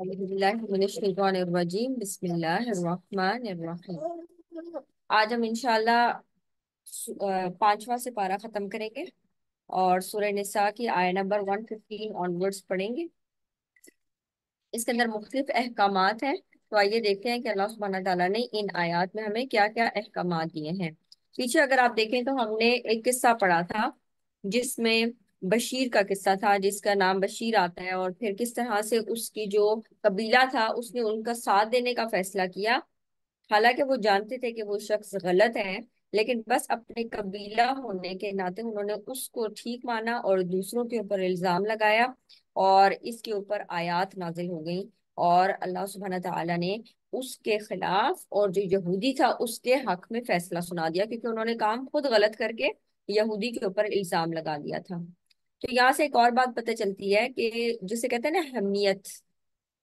أعوذ بالله من الشيطان الرجيم بسم الله الرحمن الرحیم۔ آج ہم انشاءاللہ 5واں سپارہ ختم کریں گے اور سورہ نساء کی آیت نمبر 115 آنورڈز پڑھیں گے۔ اس کے اندر مختلف احکامات ہیں، تو آئیے دیکھتے ہیں کہ اللہ سبحانہ تعالیٰ نے ان آیات میں ہمیں کیا کیا احکامات دیے ہیں۔ پیچھے اگر آپ دیکھیں تو ہم نے ایک قصہ پڑھا تھا جس میں بشیر کا قصہ تھا، جس کا نام بشیر آتا ہے، اور پھر کس طرح سے اس کی جو قبیلہ تھا اس نے ان کا ساتھ دینے کا فیصلہ کیا، حالانکہ وہ جانتے تھے کہ وہ شخص غلط ہے، لیکن بس اپنے قبیلہ ہونے کے ناطے انہوں نے اس کو ٹھیک مانا اور دوسروں کے اوپر الزام لگایا، اور اس کے اوپر آیات نازل ہو گئیں، اور اللہ سبحانہ تعالیٰ نے اس کے خلاف اور جو یہودی تھا اس کے حق میں فیصلہ سنا دیا، کیونکہ انہوں نے کام خود غلط کر کے یہودی کے اوپر الزام لگا دیا تھا۔ تو یہاں سے ایک اور بات پتہ چلتی ہے کہ جسے کہتے ہیں نا حمیت،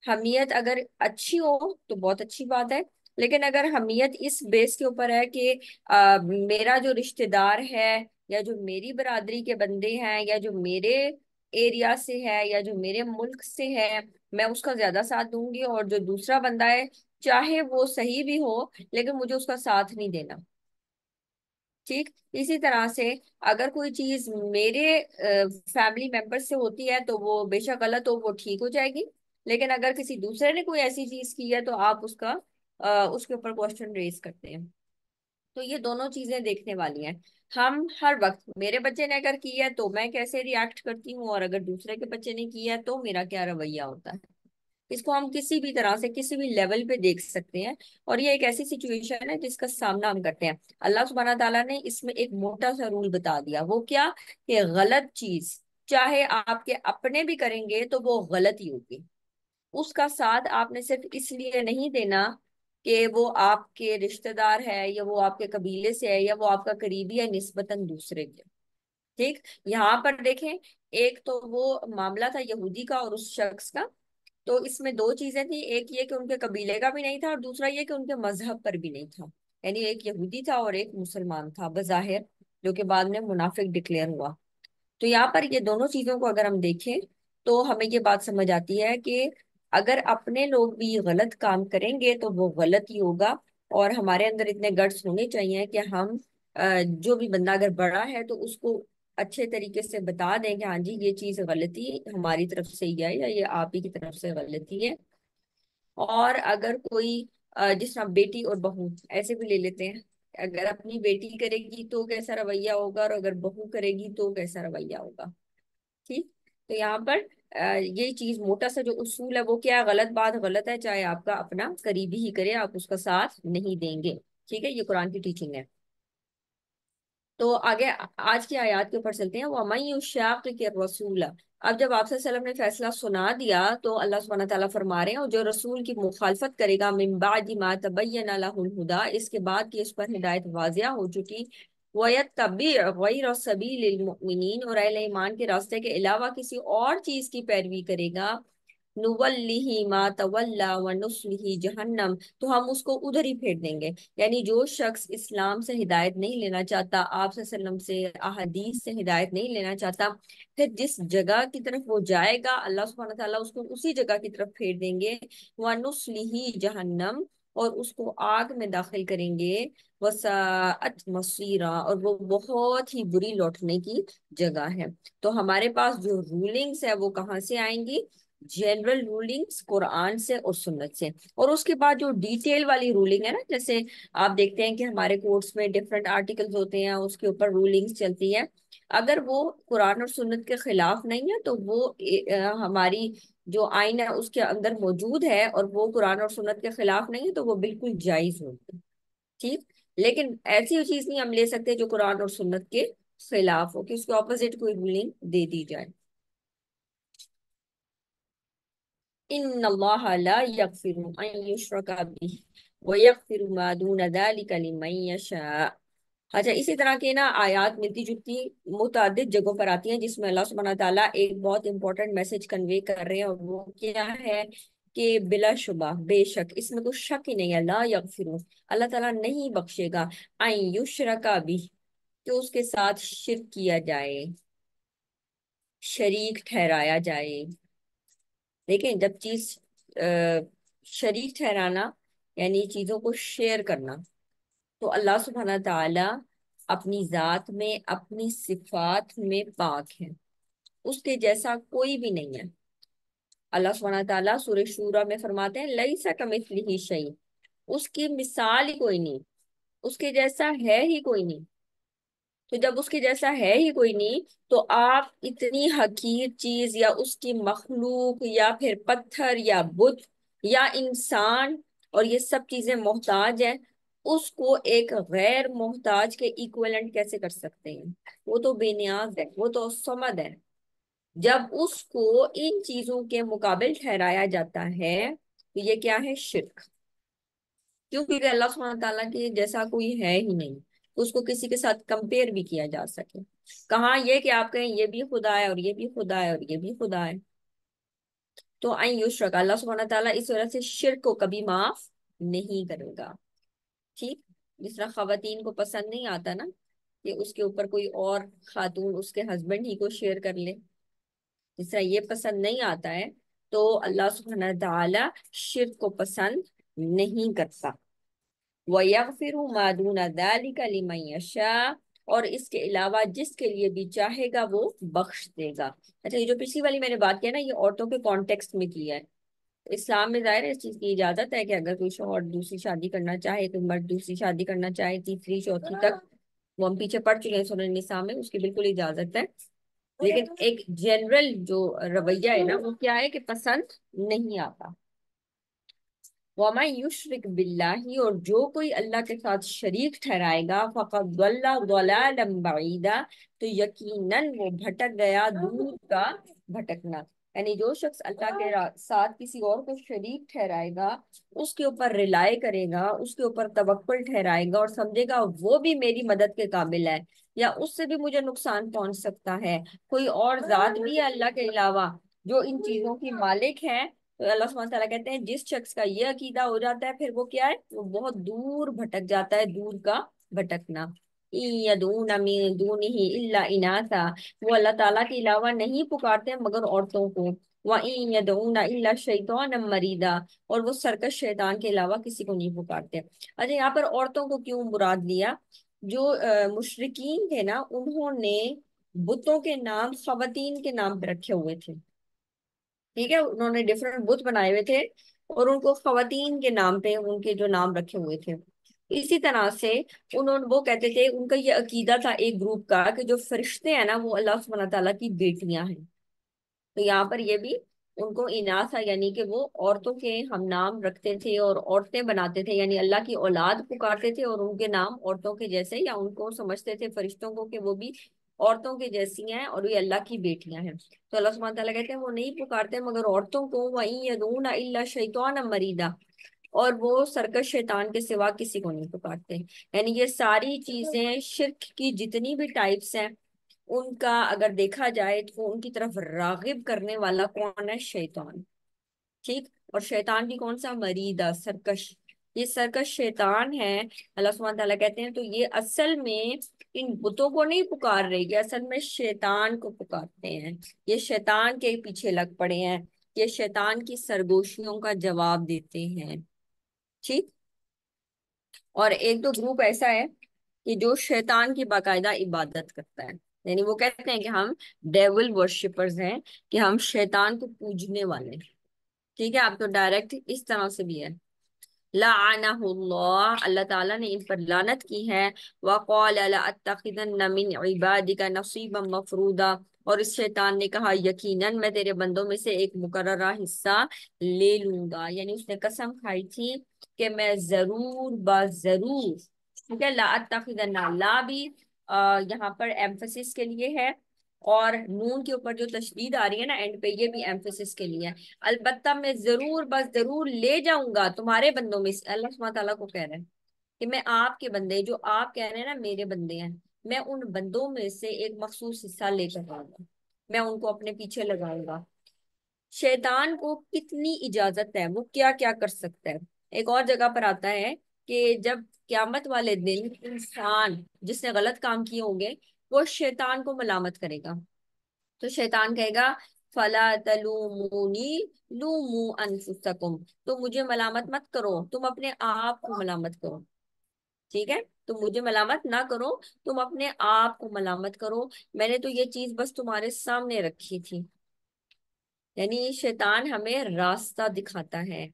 حمیت اگر اچھی ہو تو بہت اچھی بات ہے، لیکن اگر حمیت اس بیس کے اوپر ہے کہ میرا جو رشتہ دار ہے یا جو میری برادری کے بندے ہیں یا جو میرے ایریا سے ہے یا جو میرے ملک سے ہے، میں اس کا زیادہ ساتھ دوں گی، اور جو دوسرا بندہ ہے چاہے وہ صحیح بھی ہو لیکن مجھے اس کا ساتھ نہیں دینا۔ ٹھیک اسی طرح سے اگر کوئی چیز میرے فیملی ممبر سے ہوتی ہے تو وہ بے شک غلط ہو، وہ ٹھیک ہو جائے گی، لیکن اگر کسی دوسرے نے کوئی ایسی چیز کی ہے تو آپ اس کے اوپر کوشچن ریز کرتے ہیں۔ تو یہ دونوں چیزیں دیکھنے والی ہیں۔ ہم ہر وقت میرے بچے نے اگر کی ہے تو میں کیسے ریاکٹ کرتی ہوں، اور اگر دوسرے کے بچے نے کی ہے تو میرا کیا رویہ ہوتا ہے، اس کو ہم کسی بھی طرح سے کسی بھی لیول پہ دیکھ سکتے ہیں، اور یہ ایک ایسی سچویشن ہے جس کا سامنا ہم کرتے ہیں۔ اللہ سبحانہ تعالیٰ نے اس میں ایک موٹا سا رول بتا دیا، وہ کیا کہ غلط چیز چاہے آپ کے اپنے بھی کریں گے تو وہ غلط ہی ہوگی، اس کا ساتھ آپ نے صرف اس لیے نہیں دینا کہ وہ آپ کے رشتہ دار ہے یا وہ آپ کے قبیلے سے ہے یا وہ آپ کا قریبی ہے نسبتاً دوسرے کے۔ ٹھیک یہاں پر دیکھیں، ایک تو وہ معاملہ تھا یہودی کا اور اس شخص کا، تو اس میں دو چیزیں تھیں، ایک یہ کہ ان کے قبیلے کا بھی نہیں تھا اور دوسرا یہ کہ ان کے مذہب پر بھی نہیں تھا، یعنی ایک یہودی تھا اور ایک مسلمان تھا بظاہر، جو کہ بعد میں منافق ڈکلیئر ہوا۔ تو یہاں پر یہ دونوں چیزوں کو اگر ہم دیکھیں تو ہمیں یہ بات سمجھ آتی ہے کہ اگر اپنے لوگ بھی غلط کام کریں گے تو وہ غلط ہی ہوگا، اور ہمارے اندر اتنے گٹس ہونے چاہیے کہ ہم جو بھی بندہ اگر بڑا ہے تو اس کو اچھے طریقے سے بتا دیں کہ ہاں جی یہ چیز غلطی ہماری طرف سے ہی ہے یا یہ آپ ہی کی طرف سے غلطی ہے۔ اور اگر کوئی جس طرح بیٹی اور بہو ایسے بھی لے لیتے ہیں، اگر اپنی بیٹی کرے گی تو کیسا رویہ ہوگا اور اگر بہو کرے گی تو کیسا رویہ ہوگا۔ ٹھیک تو یہاں پر یہ چیز موٹا سا جو اصول ہے وہ کیا ہے، غلط بات غلط ہے چاہے آپ کا اپنا قریبی ہی کرے، آپ اس کا ساتھ نہیں دیں گے۔ ٹھیک ہے، یہ قرآن کی ٹیچنگ ہے۔ تو آگے آج کی آیات کے اوپر چلتے ہیں۔ وَمَن يُشَاقِقِ الرَّسُولَ، اب جب آپ صلی اللہ علیہ وسلم نے فیصلہ سنا دیا تو اللہ سبحانہ تعالیٰ فرما رہے ہیں، اور جو رسول کی مخالفت کرے گا من بعد ما تبین له الهدى، اس کے بعد کہ اس پر ہدایت واضح ہو چکی، وَيَتَّبِعْ غَيْرَ سَبِيلِ الْمُؤْمِنِينَ، اور اہل ایمان کے راستے کے علاوہ کسی اور چیز کی پیروی کرے گا، نُوَلِّهِ مَا تَوَلَّى وَنُصْلِهِ جہنم، تو ہم اس کو ادھر ہی پھیر دیں گے۔ یعنی جو شخص اسلام سے ہدایت نہیں لینا چاہتا، آپ صلی اللہ علیہ وسلم سے احادیث سے ہدایت نہیں لینا چاہتا، پھر جس جگہ کی طرف وہ جائے گا اللہ سبحانہ تعالیٰ اس کو اسی جگہ کی طرف پھیر دیں گے، وَنُصْلِهِ جہنم، اور اس کو آگ میں داخل کریں گے، وَسَاءَتْ مَصِيرًا، اور وہ بہت ہی بری لوٹنے کی جگہ ہے۔ تو ہمارے پاس جو رولنگز ہے وہ کہاں سے آئیں گی؟ جنرل رولنگز قرآن سے اور سنت سے، اور اس کے بعد جو ڈیٹیل والی رولنگ ہے نا، جیسے آپ دیکھتے ہیں کہ ہمارے کورٹس میں ڈفرینٹ آرٹیکلز ہوتے ہیں، اس کے اوپر رولنگز چلتی ہیں، اگر وہ قرآن اور سنت کے خلاف نہیں ہے تو وہ ہماری جو آئین ہے اس کے اندر موجود ہے، اور وہ قرآن اور سنت کے خلاف نہیں ہے تو وہ بالکل جائز ہوگی۔ ٹھیک لیکن ایسی چیز نہیں ہم لے سکتے جو قرآن اور سنت کے خلاف ہو کہ اس کے اپوزٹ کوئی رولنگ دے دی جائے۔ ان اللہ لا یغفر ان یشرک بہ ویغفر ما دون ذلک لمن یشاء۔ اچھا، اسی طرح کے نا آیات ملتی جلتی متعدد جگہوں پر آتی ہیں جس میں اللہ سبحانہ تعالیٰ ایک بہت امپورٹنٹ میسج کنوے کر رہے ہیں، اور وہ کیا ہے کہ بلا شبہ بے شک، اس میں کوئی شک ہی نہیں ہے، لا یغفر، اللہ تعالیٰ نہیں بخشے گا، ان یشرک بہ، کہ اس کے ساتھ شرک کیا جائے، شریک ٹھہرایا جائے۔ دیکھیں جب چیز شریک ٹھہرانا یعنی چیزوں کو شیئر کرنا، تو اللہ سبحانہ تعالی اپنی ذات میں اپنی صفات میں پاک ہے، اس کے جیسا کوئی بھی نہیں ہے۔ اللہ سبحانہ تعالیٰ سورہ شورا میں فرماتے ہیں لیس کمثلہ شیء، اس کی مثال ہی کوئی نہیں، اس کے جیسا ہے ہی کوئی نہیں۔ تو جب اس کے جیسا ہے ہی کوئی نہیں، تو آپ اتنی حقیر چیز یا اس کی مخلوق یا پھر پتھر یا بت یا انسان اور یہ سب چیزیں محتاج ہیں، اس کو ایک غیر محتاج کے ایکویلنٹ کیسے کر سکتے ہیں؟ وہ تو بے نیاز ہے، وہ تو صمد ہے۔ جب اس کو ان چیزوں کے مقابل ٹھہرایا جاتا ہے تو یہ کیا ہے؟ شرک۔ کیوں؟ کیونکہ اللہ سبحانہ تعالیٰ کے جیسا کوئی ہے ہی نہیں، اس کو کسی کے ساتھ کمپیئر بھی کیا جا سکے۔ کہاں یہ کہ آپ کہیں یہ بھی خدا ہے اور یہ بھی خدا ہے اور یہ بھی خدا ہے۔ تو این یشرک، اللہ سبحانہ تعالیٰ اس وجہ سے شرک کو کبھی معاف نہیں کرے گا۔ ٹھیک؟ جس طرح خواتین کو پسند نہیں آتا نا کہ اس کے اوپر کوئی اور خاتون اس کے ہسبینڈ ہی کو شیئر کر لے، جس طرح یہ پسند نہیں آتا ہے، تو اللہ سبحانہ تعالی شرک کو پسند نہیں کرتا۔ وَيَغْفِرُ مَا دُونَ ذَلِكَ لِمَن يَشَاءُ، اور اس کے علاوہ جس کے لیے بھی چاہے گا وہ بخش دے گا۔ اچھا، یہ جو پچھلی والی میں نے بات کی نا، یہ عورتوں کے کانٹیکسٹ میں کی ہے۔ اسلام میں ظاہر ہے اس چیز کی اجازت ہے کہ اگر کوئی شوہر دوسری شادی کرنا چاہے، کوئی مرد دوسری شادی کرنا چاہے، تیسری چوتھی تک، وہ ہم پیچھے پڑ چکے ہیں سورہ النساء میں، اس کی بالکل اجازت ہے۔ لیکن ایک جنرل جو رویہ ہے نا، وہ کیا ہے کہ پسند نہیں آتا۔ وَمَن يُشْرِكْ بِاللَّهِ، اور جو کوئی اللہ کے ساتھ شریک ٹھہرائے گا، فَقَدْ ضَلَّ ضَلَالًا بَعِيدًا، تو یقیناً وہ بھٹک گیا دور کا بھٹکنا۔ یعنی جو شخص اللہ کے ساتھ کسی اور کو شریک ٹھہرائے گا، اس کے اوپر ریلائے کرے گا، اس کے اوپر توکل ٹھہرائے گا اور سمجھے گا وہ بھی میری مدد کے قابل ہے یا اس سے بھی مجھے نقصان پہنچ سکتا ہے، کوئی اور ذات بھی ہے اللہ کے علاوہ جو ان چیزوں کی مالک ہے، تو اللہ سبحانہ تعالیٰ کہتے ہیں جس شخص کا یہ عقیدہ ہو جاتا ہے پھر وہ کیا ہے؟ وہ بہت دور بھٹک جاتا ہے، دور کا بھٹکنا۔ يَدْعُونَ مِن دُونِهِ إِلَّا إِنَاثًا، وہ اللہ تعالیٰ کے علاوہ نہیں پکارتے مگر عورتوں کو۔ وَإِن يَدْعُونَ إِلَّا شَيْطَانًا مَرِيدًا، اور وہ سرکش شیطان کے علاوہ کسی کو نہیں پکارتے۔ اچھا، یہاں پر عورتوں کو کیوں مراد لیا؟ جو مشرکین تھے نا، انہوں نے بتوں کے نام خواتین کے نام پہ رکھے ہوئے تھے۔ ٹھیک ہے، انہوں نے ڈفرینٹ بت بنائے ہوئے تھے اور ان کو خواتین کے نام پہ ان کے جو نام رکھے ہوئے تھے۔ اسی طرح سے وہ کہتے تھے، ان کا یہ عقیدہ تھا ایک گروپ کا کہ جو فرشتے ہیں نا وہ اللہ سبحانہ تعالیٰ کی بیٹیاں ہیں۔ تو یہاں پر یہ بھی ان کو اناثا یعنی کہ وہ عورتوں کے ہم نام رکھتے تھے اور عورتیں بناتے تھے، یعنی اللہ کی اولاد پکارتے تھے اور ان کے نام عورتوں کے جیسے، یا ان کو سمجھتے تھے فرشتوں کو کہ وہ بھی عورتوں کے جیسی ہیں اور یہ اللہ کی بیٹیاں ہیں۔ تو اللہ سبحانہ تعالیٰ کہتے ہیں وہ نہیں پکارتے مگر عورتوں کو، وَإِن يَدْعُونَ إِلَّا شَيْطَانًا مَرِيدًا، اور وہ سرکش شیطان کے سوا کسی کو نہیں پکارتے۔ یعنی یہ ساری چیزیں شرک کی جتنی بھی ٹائپس ہیں، ان کا اگر دیکھا جائے تو ان کی طرف راغب کرنے والا کون ہے؟ شیطان۔ ٹھیک، اور شیطان بھی کون سا؟ مریدہ، سرکش۔ یہ سرکش شیطان ہے، اللہ سبحانہ تعالیٰ کہتے ہیں، تو یہ اصل میں ان بتوں کو نہیں پکار رہے، یہ اصل میں شیطان کو پکارتے ہیں، یہ شیطان کے پیچھے لگ پڑے ہیں، یہ شیطان کی سرگوشیوں کا جواب دیتے ہیں۔ ٹھیک، اور ایک دو گروپ ایسا ہے کہ جو شیطان کی باقاعدہ عبادت کرتا ہے، یعنی وہ کہتے ہیں کہ ہم ڈیول ورشپرز ہیں، کہ ہم شیطان کو پوجنے والے ہیں۔ ٹھیک ہے، آپ تو ڈائریکٹ اس طرح سے بھی ہے، لعنہ اللہ، اللہ تعالیٰ نے ان پر لعنت کی ہے۔ وقال لأتخذن من عبادك نصيبا مفروضا، اور اس شیطان نے کہا یقیناً میں تیرے بندوں میں سے ایک مقررہ حصہ لے لوں گا، یعنی اس نے قسم کھائی تھی کہ میں ضرور ضرور، ٹھیک ہے، لأتخذن، لا بھی یہاں پر ایمفسس کے لیے ہے، اور نون کے اوپر جو تشدید آ رہی ہے نا اینڈ پہ، یہ بھی ایمفسس کے لیے ہے۔ البتہ میں ضرور ضرور لے جاؤں گا تمہارے بندوں میں سے، اللہ سبحانہ تعالیٰ کو کہہ رہے ہیں کہ میں آپ کے بندے، جو آپ کہہ رہے ہیں نا میرے بندے ہیں، میں ان بندوں میں سے ایک مخصوص حصہ لے کر آؤں گا، میں ان کو اپنے پیچھے لگاؤں گا۔ شیطان کو کتنی اجازت ہے، وہ کیا کیا کر سکتا ہے؟ ایک اور جگہ پر آتا ہے کہ جب قیامت والے دن انسان جس نے غلط کام کیے ہوں گے وہ شیطان کو ملامت کرے گا، تو شیطان کہے گا فلا تلومونی لومو انفسکم، تو مجھے ملامت مت کرو، تم اپنے آپ کو ملامت کرو، ٹھیک ہے؟ تم مجھے ملامت نہ کرو، تم اپنے آپ کو ملامت کرو، میں نے تو یہ چیز بس تمہارے سامنے رکھی تھی۔ یعنی شیطان ہمیں راستہ دکھاتا ہے،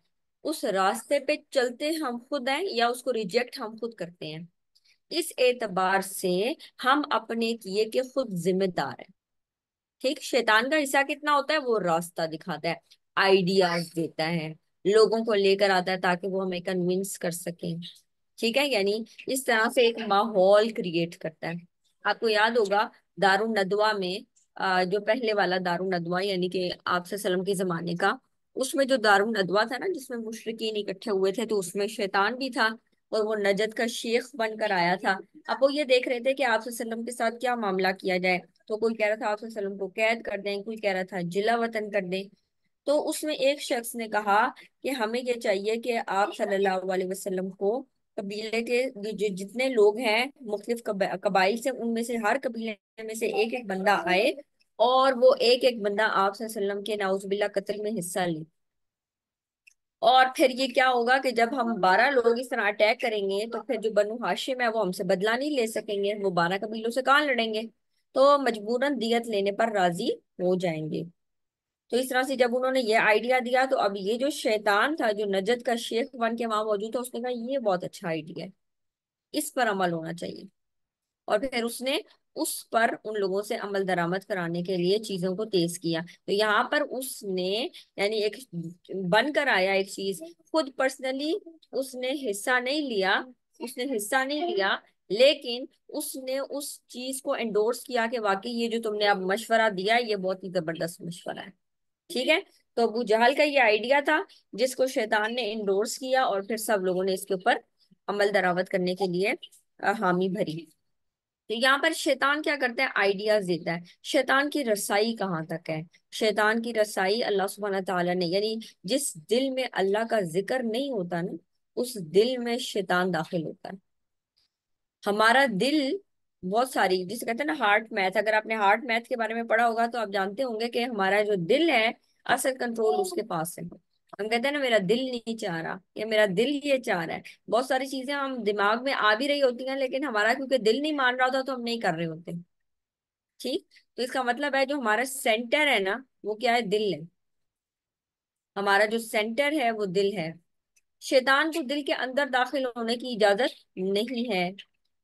اس راستے پہ چلتے ہم خود ہیں یا اس کو ریجیکٹ ہم خود کرتے ہیں، اس اعتبار سے ہم اپنے کیے کے خود ذمہ دار ہیں۔ ٹھیک، شیطان کا حصہ کتنا ہوتا ہے؟ وہ راستہ دکھاتا ہے، آئیڈیاز دیتا ہے، لوگوں کو لے کر آتا ہے تاکہ وہ ہمیں کنونس کر سکیں، ٹھیک ہے؟ یعنی اس طرح سے ایک ماحول کریٹ کرتا ہے۔ آپ کو یاد ہوگا دارالندوا میں جو پہلے والا دارالندوا یعنی کہ آپ صلی اللہ علیہ وسلم کے زمانے کا، اس میں جو دارالندوا تھا نا جس میں مشرکین اکٹھے ہوئے تھے، تو اس میں شیطان بھی تھا اور وہ نجد کا شیخ بن کر آیا تھا۔ اب وہ یہ دیکھ رہے تھے کہ آپ صلی اللہ علیہ وسلم کے ساتھ کیا معاملہ کیا جائے، تو کوئی کہہ رہا تھا آپ صلی اللہ علیہ وسلم کو قید کر دیں، کوئی کہہ رہا تھا جلا وطن کر دیں۔ تو اس میں ایک شخص نے کہا کہ ہمیں یہ چاہیے کہ آپ صلی اللہ علیہ وسلم کو قبیلے کے جتنے لوگ ہیں مختلف قبائل سے، ان میں سے ہر قبیلے میں سے ایک ایک بندہ آئے اور وہ ایک ایک بندہ آپ صلی اللہ علیہ وسلم کے نعوذ باللہ قتل میں حصہ لے۔ اور پھر یہ کیا ہوگا کہ جب ہم 12 لوگ اس طرح اٹیک کریں گے تو پھر جو بنو ہاشم ہے وہ ہم سے بدلہ نہیں لے سکیں گے، وہ 12 قبیلوں سے کہاں لڑیں گے، تو مجبوراً دیت لینے پر راضی ہو جائیں گے۔ تو اس طرح سے جب انہوں نے یہ آئیڈیا دیا تو اب یہ جو شیطان تھا جو نجد کا شیخ بن کے وہاں موجود تھا، اس نے کہا یہ بہت اچھا آئیڈیا ہے، اس پر عمل ہونا چاہیے۔ اور پھر اس نے اس پر ان لوگوں سے عمل درآمد کرانے کے لیے چیزوں کو تیز کیا۔ تو یہاں پر اس نے یعنی ایک بن کر آیا ایک چیز، خود پرسنلی اس نے حصہ نہیں لیا، اس نے حصہ نہیں لیا، لیکن اس نے اس چیز کو انڈورس کیا کہ واقعی یہ جو تم نے اب مشورہ دیا ہے یہ بہت ہی زبردست مشورہ ہے، ٹھیک ہے؟ تو ابو جہل کا یہ آئیڈیا تھا جس کو شیطان نے انڈورس کیا اور پھر سب لوگوں نے اس کے اوپر عمل درآمد کرنے کے لیے حامی بھری۔ تو یہاں پر شیطان کیا کرتا ہے؟ آئیڈیاز دیتا ہے۔ شیطان کی رسائی کہاں تک ہے؟ شیطان کی رسائی اللہ سبحانہ تعالیٰ نے یعنی جس دل میں اللہ کا ذکر نہیں ہوتا نا، اس دل میں شیطان داخل ہوتا ہے۔ ہمارا دل بہت ساری جسے کہتے ہیں نا ہارٹ میتھ، اگر آپ نے ہارٹ میتھ کے بارے میں پڑھا ہوگا تو آپ جانتے ہوں گے کہ ہمارا جو دل ہے اصل کنٹرول اس کے پاس ہے۔ ہم کہتے ہیں نا میرا دل نہیں چاہ رہا یا میرا دل یہ چاہ رہا ہے، بہت ساری چیزیں ہم دماغ میں آ بھی رہی ہوتی ہیں لیکن ہمارا کیونکہ دل نہیں مان رہا ہوتا تو ہم نہیں کر رہے ہوتے، ٹھیک؟ تو اس کا مطلب ہے جو ہمارا سینٹر ہے نا وہ کیا ہے؟ دل ہے، ہمارا جو سینٹر ہے وہ دل ہے۔ شیطان کو دل کے اندر داخل ہونے کی اجازت نہیں ہے،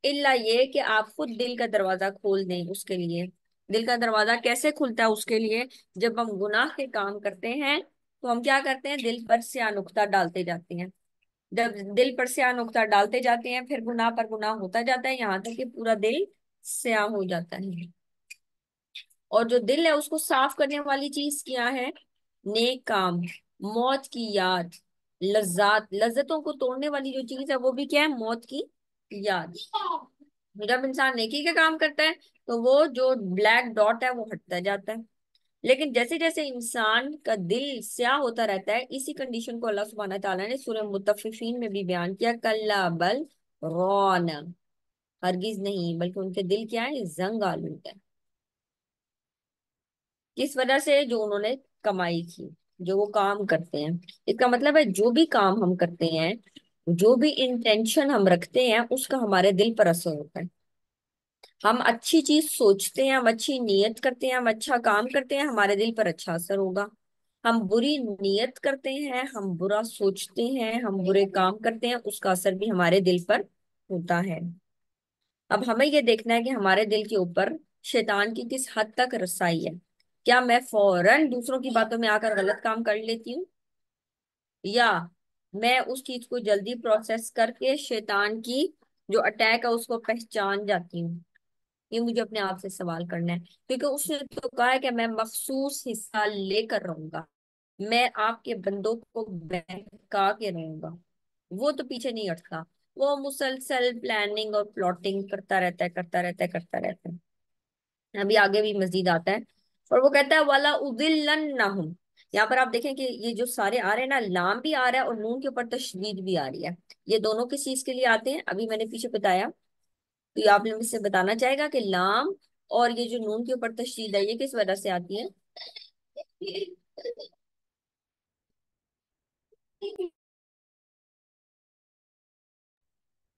الا یہ کہ آپ خود دل کا دروازہ کھول دیں اس کے لیے۔ دل کا دروازہ کیسے کھلتا ہے اس کے لیے؟ جب ہم گناہ کے کام کرتے ہیں تو ہم کیا کرتے ہیں؟ دل پر سیاہ نقطہ ڈالتے جاتے ہیں، جب دل پر سیاہ نقطہ ڈالتے جاتے ہیں پھر گناہ پر گناہ ہوتا جاتا ہے یہاں تک کہ پورا دل سیاہ ہو جاتا ہے۔ اور جو دل ہے اس کو صاف کرنے والی چیز کیا ہے؟ نیک کام، موت کی یاد، لذات، لذتوں کو توڑنے والی جو چیز ہے وہ بھی کیا ہے؟ موت کی یاد۔ جب انسان نیکی کا کام کرتا ہے تو وہ جو بلیک ڈاٹ ہے وہ ہٹتا جاتا ہے، لیکن جیسے جیسے انسان کا دل سیاہ ہوتا رہتا ہے، اسی کنڈیشن کو اللہ سبحانہ تعالیٰ نے سورہ مطففین میں بھی بیان کیا، کلا بل رون، ہرگز نہیں بلکہ ان کے دل کیا ہے؟ زنگ آلود ہے۔ کس وجہ سے؟ جو انہوں نے کمائی کی، جو وہ کام کرتے ہیں۔ اس کا مطلب ہے جو بھی کام ہم کرتے ہیں، جو بھی انٹینشن ہم رکھتے ہیں اس کا ہمارے دل پر اثر ہوتا ہے۔ ہم اچھی چیز سوچتے ہیں، ہم اچھی نیت کرتے ہیں، ہم اچھا کام کرتے ہیں، ہمارے دل پر اچھا اثر ہوگا۔ ہم بری نیت کرتے ہیں، ہم برا سوچتے ہیں، ہم برے کام کرتے ہیں، اس کا اثر بھی ہمارے دل پر ہوتا ہے۔ اب ہمیں یہ دیکھنا ہے کہ ہمارے دل کے اوپر شیطان کی کس حد تک رسائی ہے۔ کیا میں فوراً دوسروں کی باتوں میں آ کر غلط کام کر لیتی ہوں، یا میں اس چیز کو جلدی پروسیس کر کے شیطان کی جو اٹیک ہے اس کو پہچان جاتی ہوں؟ یہ مجھے اپنے آپ سے سوال کرنا ہے، کیونکہ اس نے تو کہا ہے کہ میں مخصوص حصہ لے کر رہوں گا، میں آپ کے بندوں کو بہکا کے رہوں گا۔ وہ تو پیچھے نہیں ہٹتا، وہ مسلسل پلاننگ اور پلاٹنگ کرتا رہتا ہے، کرتا رہتا ہے، کرتا رہتا ہے۔ ابھی آگے بھی مزید آتا ہے اور وہ کہتا ہے والا اضلنہم۔ یہاں پر آپ دیکھیں کہ یہ جو سارے آ رہے ہیں نا، لام بھی آ رہا ہے اور نون کے اوپر تشدید بھی آ رہی ہے، یہ دونوں کس چیز کے لیے آتے ہیں؟ ابھی میں نے پیچھے بتایا، تو یہ آپ نے مجھ سے بتانا چاہے گا کہ لام اور یہ جو نون کے اوپر تشدید ہے یہ کس وجہ سے آتی ہے؟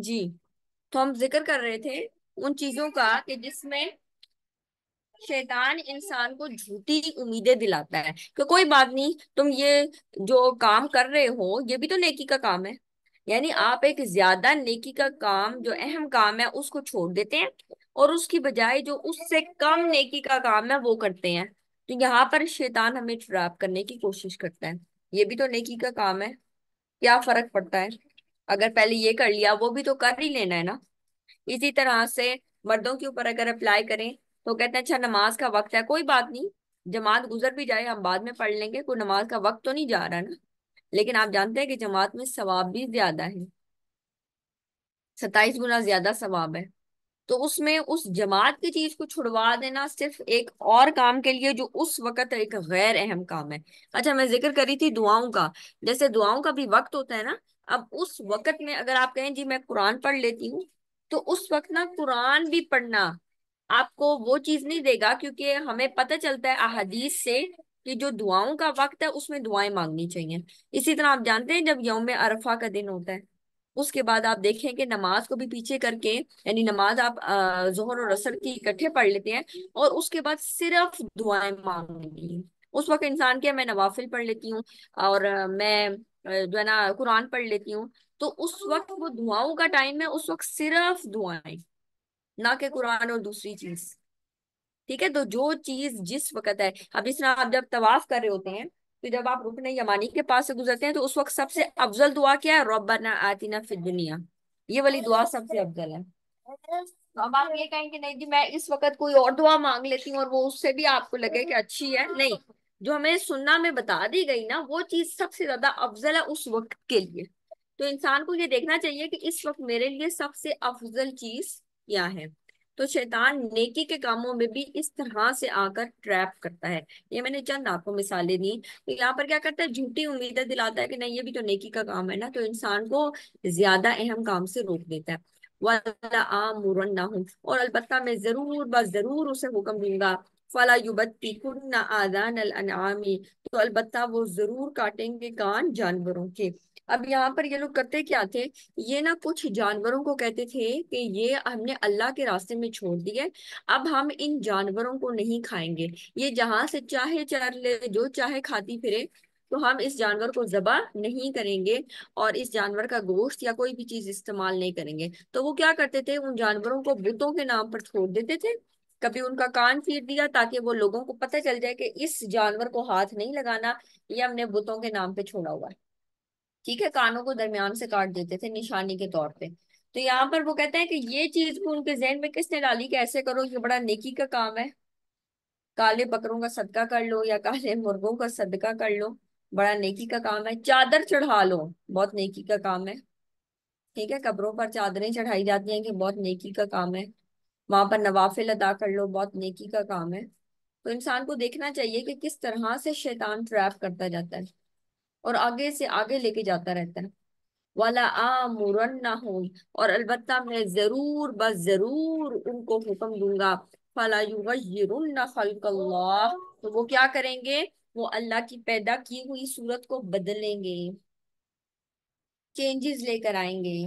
جی، تو ہم ذکر کر رہے تھے ان چیزوں کا کہ جس میں شیطان انسان کو جھوٹی امیدیں دلاتا ہے کہ کوئی بات نہیں، تم یہ جو کام کر رہے ہو یہ بھی تو نیکی کا کام ہے. یعنی آپ ایک زیادہ نیکی کا کام، جو اہم کام ہے، اس کو چھوڑ دیتے ہیں اور اس کی بجائے جو اس سے کم نیکی کا کام ہے وہ کرتے ہیں. تو یہاں پر شیطان ہمیں ٹریپ کرنے کی کوشش کرتا ہے. یہ بھی تو نیکی کا کام ہے، کیا فرق پڑتا ہے؟ اگر پہلے یہ کر لیا وہ بھی تو کر ہی لینا ہے نا. اسی طرح سے مردوں کے اوپر اگر اپلائی کریں تو کہتے ہیں اچھا نماز کا وقت ہے، کوئی بات نہیں، جماعت گزر بھی جائے ہم بعد میں پڑھ لیں گے، کوئی نماز کا وقت تو نہیں جا رہا نا. لیکن آپ جانتے ہیں کہ جماعت میں ثواب بھی زیادہ ہے، 27 گنا زیادہ ثواب ہے. تو اس میں اس جماعت کی چیز کو چھڑوا دینا صرف ایک اور کام کے لیے جو اس وقت ایک غیر اہم کام ہے. اچھا، میں ذکر کری تھی دعاؤں کا. جیسے دعاؤں کا بھی وقت ہوتا ہے نا. اب اس وقت میں اگر آپ کہیں جی میں قرآن پڑھ لیتی ہوں، تو اس وقت نا قرآن بھی پڑھنا آپ کو وہ چیز نہیں دے گا، کیونکہ ہمیں پتہ چلتا ہے احادیث سے کہ جو دعاؤں کا وقت ہے اس میں دعائیں مانگنی چاہیے. اسی طرح آپ جانتے ہیں جب یوم عرفہ کا دن ہوتا ہے، اس کے بعد آپ دیکھیں کہ نماز کو بھی پیچھے کر کے، یعنی نماز آپ ظہر اور عصر کی اکٹھے پڑھ لیتے ہیں اور اس کے بعد صرف دعائیں مانگنی. اس وقت انسان کیا، میں نوافل پڑھ لیتی ہوں اور میں جو ہے نا قرآن پڑھ لیتی ہوں. تو اس وقت وہ دعاؤں کا ٹائم ہے، اس وقت صرف دعائیں، نہ کہ قرآن اور دوسری چیز. ٹھیک ہے، تو جو چیز جس وقت ہے. اب اس طرح آپ جب طواف کر رہے ہوتے ہیں تو جب آپ رکن یمانی کے پاس سے گزرتے ہیں تو اس وقت سب سے افضل دعا کیا ہے؟ ربنا آتنا فی الدنیا. یہ والی دعا سب سے افضل ہے. تو اب آپ یہ کہیں کہ نہیں جی میں اس وقت کوئی اور دعا مانگ لیتی ہوں اور وہ اس سے بھی آپ کو لگے کہ اچھی ہے، نہیں. جو ہمیں سننا میں بتا دی گئی نا وہ چیز سب سے زیادہ افضل ہے اس وقت کے لیے. تو انسان کو یہ دیکھنا چاہیے کہ اس وقت میرے لیے سب سے افضل چیز کیا ہے. تو شیطان نیکی کے کاموں میں بھی اس طرح سے آ کر ٹریپ کرتا ہے. یہ میں نے چند آپ کو مثالیں دی. تو یہاں پر کیا کرتا ہے، جھوٹی امیدیں دلاتا ہے کہ نہیں یہ بھی تو نیکی کا کام ہے نا، تو انسان کو زیادہ اہم کام سے روک دیتا ہے. وَلَآمُرَنَّهُمْ، اور البتہ میں ضرور بس ضرور اسے حکم دوں گا. فَلَا يُبَتِّكُنَّ آذَانَ الْأَنْعَامِ، تو البتہ وہ ضرور کاٹیں گے کان جانوروں کے. اب یہاں پر یہ لوگ کرتے کیا تھے، یہ نا کچھ جانوروں کو کہتے تھے کہ یہ ہم نے اللہ کے راستے میں چھوڑ دیے، اب ہم ان جانوروں کو نہیں کھائیں گے، یہ جہاں سے چاہے چر لے، جو چاہے کھاتی پھرے، تو ہم اس جانور کو ذبح نہیں کریں گے اور اس جانور کا گوشت یا کوئی بھی چیز استعمال نہیں کریں گے. تو وہ کیا کرتے تھے، ان جانوروں کو بتوں کے نام پر چھوڑ دیتے تھے. کبھی ان کا کان پھیر دیا تاکہ وہ لوگوں کو پتہ چل جائے کہ اس جانور کو ہاتھ نہیں لگانا، یہ ہم نے بتوں کے نام پہ چھوڑا ہوا ہے. ٹھیک ہے، کانوں کو درمیان سے کاٹ دیتے تھے نشانی کے طور پہ. تو یہاں پر وہ کہتے ہیں کہ یہ چیز کو ان کے ذہن میں کس نے ڈالی کہ ایسے کرو، یہ بڑا نیکی کا کام ہے، کالے بکروں کا صدقہ کر لو یا کالے مرغوں کا صدقہ کر لو، بڑا نیکی کا کام ہے. چادر چڑھا لو، بہت نیکی کا کام ہے. ٹھیک ہے، قبروں پر چادریں چڑھائی جاتی ہیں کہ بہت نیکی کا کام ہے. وہاں پر نوافل ادا کر لو، بہت نیکی کا کام ہے. تو انسان کو دیکھنا چاہیے کہ کس طرح سے شیطان ٹریپ کرتا جاتا ہے اور آگے سے آگے لے کے جاتا رہتا ہے. والا آمرنہم، اور البتہ میں ضرور بس ضرور ان کو حکم دوں گا. فلا یغیرن خلق اللہ، تو وہ کیا کریں گے، وہ اللہ کی پیدا کی ہوئی صورت کو بدلیں گے، چینجز لے کر آئیں گے.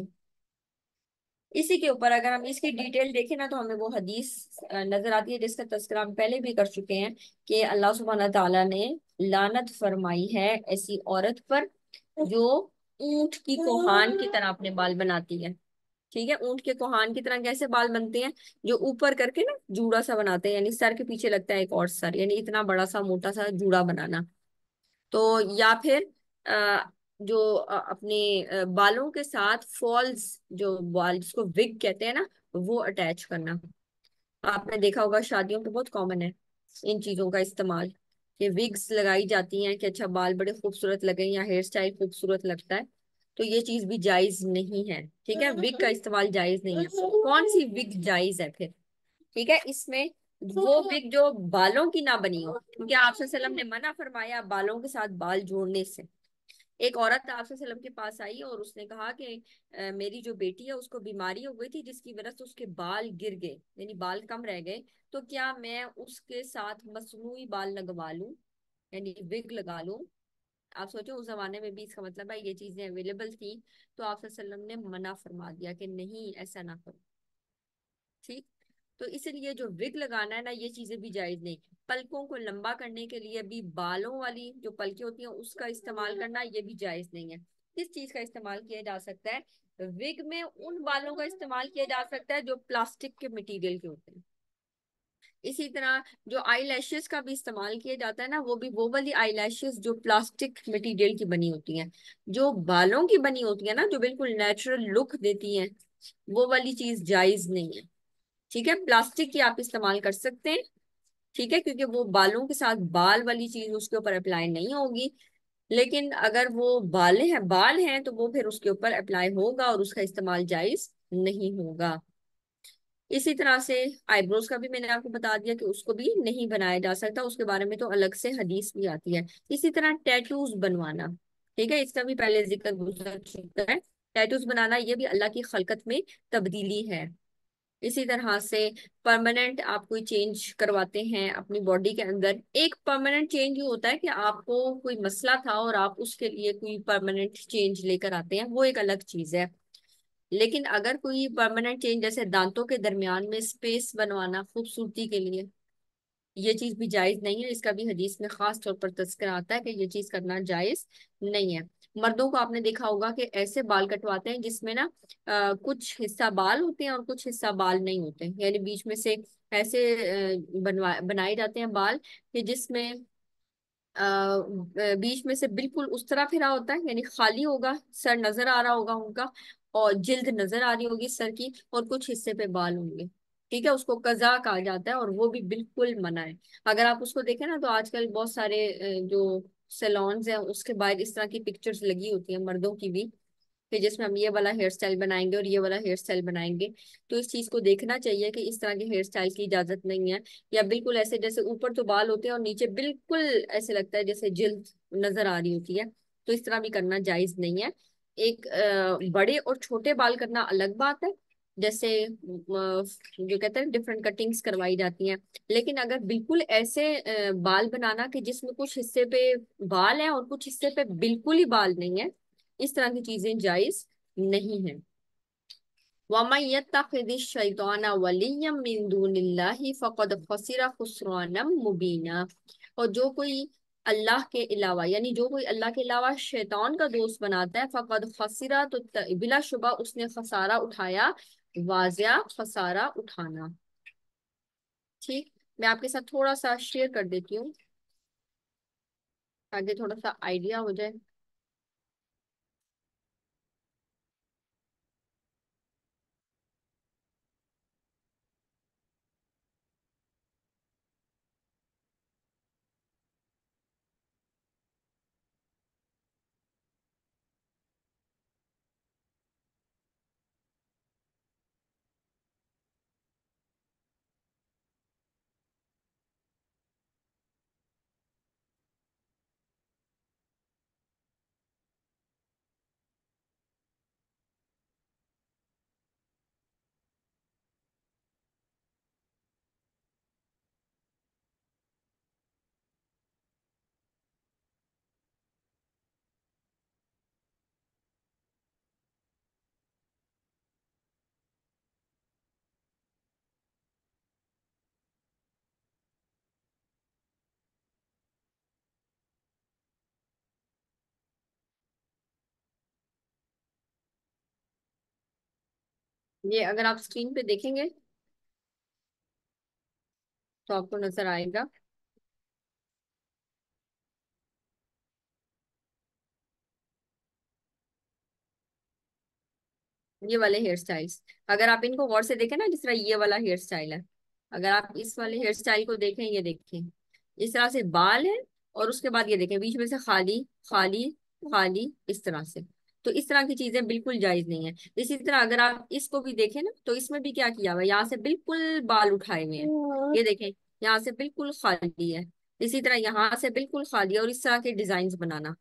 اسی کے اوپر اگر ہم اس کی ڈیٹیل دیکھیں نا تو ہمیں وہ حدیث نظر آتی ہے جس کا تذکرہ ہم پہلے بھی کر چکے ہیں کہ اللہ سبحانہ تعالیٰ نے لعنت فرمائی ہے ایسی عورت پر جو اونٹ کی کوہان کی طرح اپنے بال بناتی ہے. ٹھیک ہے، اونٹ کے کوہان کی طرح کیسے بال بنتے ہیں، جو اوپر کر کے نا جوڑا سا بناتے ہیں، یعنی سر کے پیچھے لگتا ہے ایک اور سر، یعنی اتنا بڑا سا موٹا سا جوڑا بنانا. تو یا پھر جو اپنے بالوں کے ساتھ فالز، جو بال جس کو وگ کہتے ہیں نا، وہ اٹیچ کرنا. آپ نے دیکھا ہوگا شادیوں پہ بہت کامن ہے ان چیزوں کا استعمال، کہ وگز لگائی جاتی ہیں کہ اچھا بال بڑے خوبصورت لگیں یا ہیئر سٹائل خوبصورت لگتا ہے. تو یہ چیز بھی جائز نہیں ہے. ٹھیک ہے، وگ کا استعمال جائز نہیں ہے. کون سی وگ جائز ہے پھر؟ ٹھیک ہے، اس میں وہ وگ جو بالوں کی نہ بنی ہو، کیونکہ آپ صلی اللہ علیہ وسلم نے منع فرمایا بالوں کے ساتھ بال جوڑنے سے. ایک عورت آپ صلی اللہ علیہ وسلم کے پاس آئی اور اس نے کہا کہ میری جو بیٹی ہے اس کو بیماری ہو گئی تھی جس کی وجہ سے اس کے بال گر گئے، یعنی بال کم رہ گئے، تو کیا میں اس کے ساتھ مصنوعی بال لگوا لوں، یعنی وگ لگا لوں؟ آپ سوچو اس زمانے میں بھی اس کا مطلب ہے یہ چیزیں اویلیبل تھی، تو آپ صلی اللہ علیہ وسلم نے منع فرما دیا کہ نہیں ایسا نہ کرو، ٹھیک۔ تو اسی لیے جو وگ لگانا ہے نا، یہ چیزیں بھی جائز نہیں۔ پلکوں کو لمبا کرنے کے لیے بھی بالوں والی جو پلکیں ہوتی ہیں اس کا استعمال کرنا یہ بھی جائز نہیں ہے۔ کس چیز کا استعمال کیا جا سکتا ہے؟ وگ میں ان بالوں کا استعمال کیا جا سکتا ہے جو پلاسٹک کے مٹیریل کے ہوتے ہیں۔ اسی طرح جو آئی لیشز کا بھی استعمال کیا جاتا ہے نا، وہ بھی وہ والی آئی لیشز جو پلاسٹک مٹیریل کی بنی ہوتی ہیں۔ جو بالوں کی بنی ہوتی ہے نا، جو بالکل نیچرل لک دیتی ہیں، وہ والی چیز جائز نہیں ہے، ٹھیک ہے۔ پلاسٹک کی آپ استعمال کر سکتے ہیں، ٹھیک ہے، کیونکہ وہ بالوں کے ساتھ بال والی چیز اس کے اوپر اپلائی نہیں ہوگی۔ لیکن اگر وہ بال ہیں تو وہ پھر اس کے اوپر اپلائی ہوگا اور اس کا استعمال جائز نہیں ہوگا۔ اسی طرح سے آئی بروز کا بھی میں نے آپ کو بتا دیا کہ اس کو بھی نہیں بنایا جا سکتا، اس کے بارے میں تو الگ سے حدیث بھی آتی ہے۔ اسی طرح ٹیٹوز بنوانا، ٹھیک ہے، اس کا بھی پہلے ذکر گزر چکا ہے۔ ٹیٹوز بنانا یہ بھی اللہ کی خلقت میں تبدیلی ہے۔ اسی طرح سے پرماننٹ آپ کوئی چینج کرواتے ہیں اپنی باڈی کے اندر، ایک پرماننٹ چینج یہ ہوتا ہے کہ آپ کو کوئی مسئلہ تھا اور آپ اس کے لیے کوئی پرماننٹ چینج لے کر آتے ہیں، وہ ایک الگ چیز ہے۔ لیکن اگر کوئی پرماننٹ چینج جیسے دانتوں کے درمیان میں اسپیس بنوانا خوبصورتی کے لیے، یہ چیز بھی جائز نہیں ہے۔ اس کا بھی حدیث میں خاص طور پر تذکرہ آتا ہے کہ یہ چیز کرنا جائز نہیں ہے۔ مردوں کو آپ نے دیکھا ہوگا کہ ایسے بال کٹواتے ہیں جس میں نا کچھ حصہ بال ہوتے ہیں اور کچھ حصہ بال نہیں ہوتے، یعنی بیچ میں سے ایسے بنائے جاتے ہیں بال کہ جس میں بیچ میں سے بالکل اس طرح پھرا ہوتا ہے، یعنی خالی ہوگا، سر نظر آ رہا ہوگا ان کا، اور جلد نظر آ رہی ہوگی سر کی، اور کچھ حصے پہ بال ہوں گے، ٹھیک ہے، اس کو قزا کہا جاتا ہے اور وہ بھی بالکل منع ہے۔ اگر آپ اس کو دیکھیں نا تو آج کل بہت سارے جو سیلونز ہیں اس کے باہر اس طرح کی پکچرز لگی ہوتی ہیں مردوں کی بھی، کہ جس میں ہم یہ والا ہیئر اسٹائل بنائیں گے اور یہ والا ہیئر اسٹائل بنائیں گے۔ تو اس چیز کو دیکھنا چاہیے کہ اس طرح کے ہیئر اسٹائل کی اجازت نہیں ہے، یا بالکل ایسے جیسے اوپر تو بال ہوتے ہیں اور نیچے بالکل ایسے لگتا ہے جیسے جلد نظر آ رہی ہوتی ہے، تو اس طرح بھی کرنا جائز نہیں ہے۔ ایک بڑے اور چھوٹے بال کرنا الگ بات ہے، جیسے جو کہتے ہیں ڈفرنٹ کٹنگز کروائی جاتی ہیں۔ لیکن اگر بالکل ایسے بال بنانا کہ جس میں کچھ حصے پہ بال ہیں اور کچھ حصے پہ بالکل ہی بال نہیں ہے، اس طرح کی چیزیں جائز نہیں ہیں۔ وَمَن يَتَّخِذِ الشَّيْطَانَ وَلِيًّا مِن دُونِ اللَّهِ فَقَدْ خَسِرَ خُسْرَانًا مُبِينًا، اور جو کوئی اللہ کے علاوہ، یعنی جو کوئی اللہ کے علاوہ شیطان کا دوست بناتا ہے، فقد خسرا، تو بلا شبہ اس نے خسارہ اٹھایا، واضح خسارہ اٹھانا، ٹھیک۔ میں آپ کے ساتھ تھوڑا سا شیئر کر دیتی ہوں تاکہ تھوڑا سا آئیڈیا ہو جائے۔ یہ اگر آپ اسکرین پہ دیکھیں گے تو آپ کو نظر آئے گا یہ والے ہیئر سٹائلس۔ اگر آپ ان کو غور سے دیکھیں نا، جس طرح یہ والا ہیئر سٹائل ہے، اگر آپ اس والے ہیئر سٹائل کو دیکھیں، یہ دیکھیں اس طرح سے بال ہے، اور اس کے بعد یہ دیکھیں بیچ میں سے خالی خالی خالی، اس طرح سے، تو اس طرح کی چیزیں بالکل جائز نہیں ہے۔ اسی طرح اگر آپ اس کو بھی دیکھیں نا تو اس میں بھی کیا کیا ہوا ہے، یہاں سے بالکل بال اٹھائے ہوئے ہیں، یہ دیکھیں یہاں سے بالکل خالی ہے، اسی طرح یہاں سے بالکل خالی ہے، اور اس طرح کے ڈیزائنز بنانا،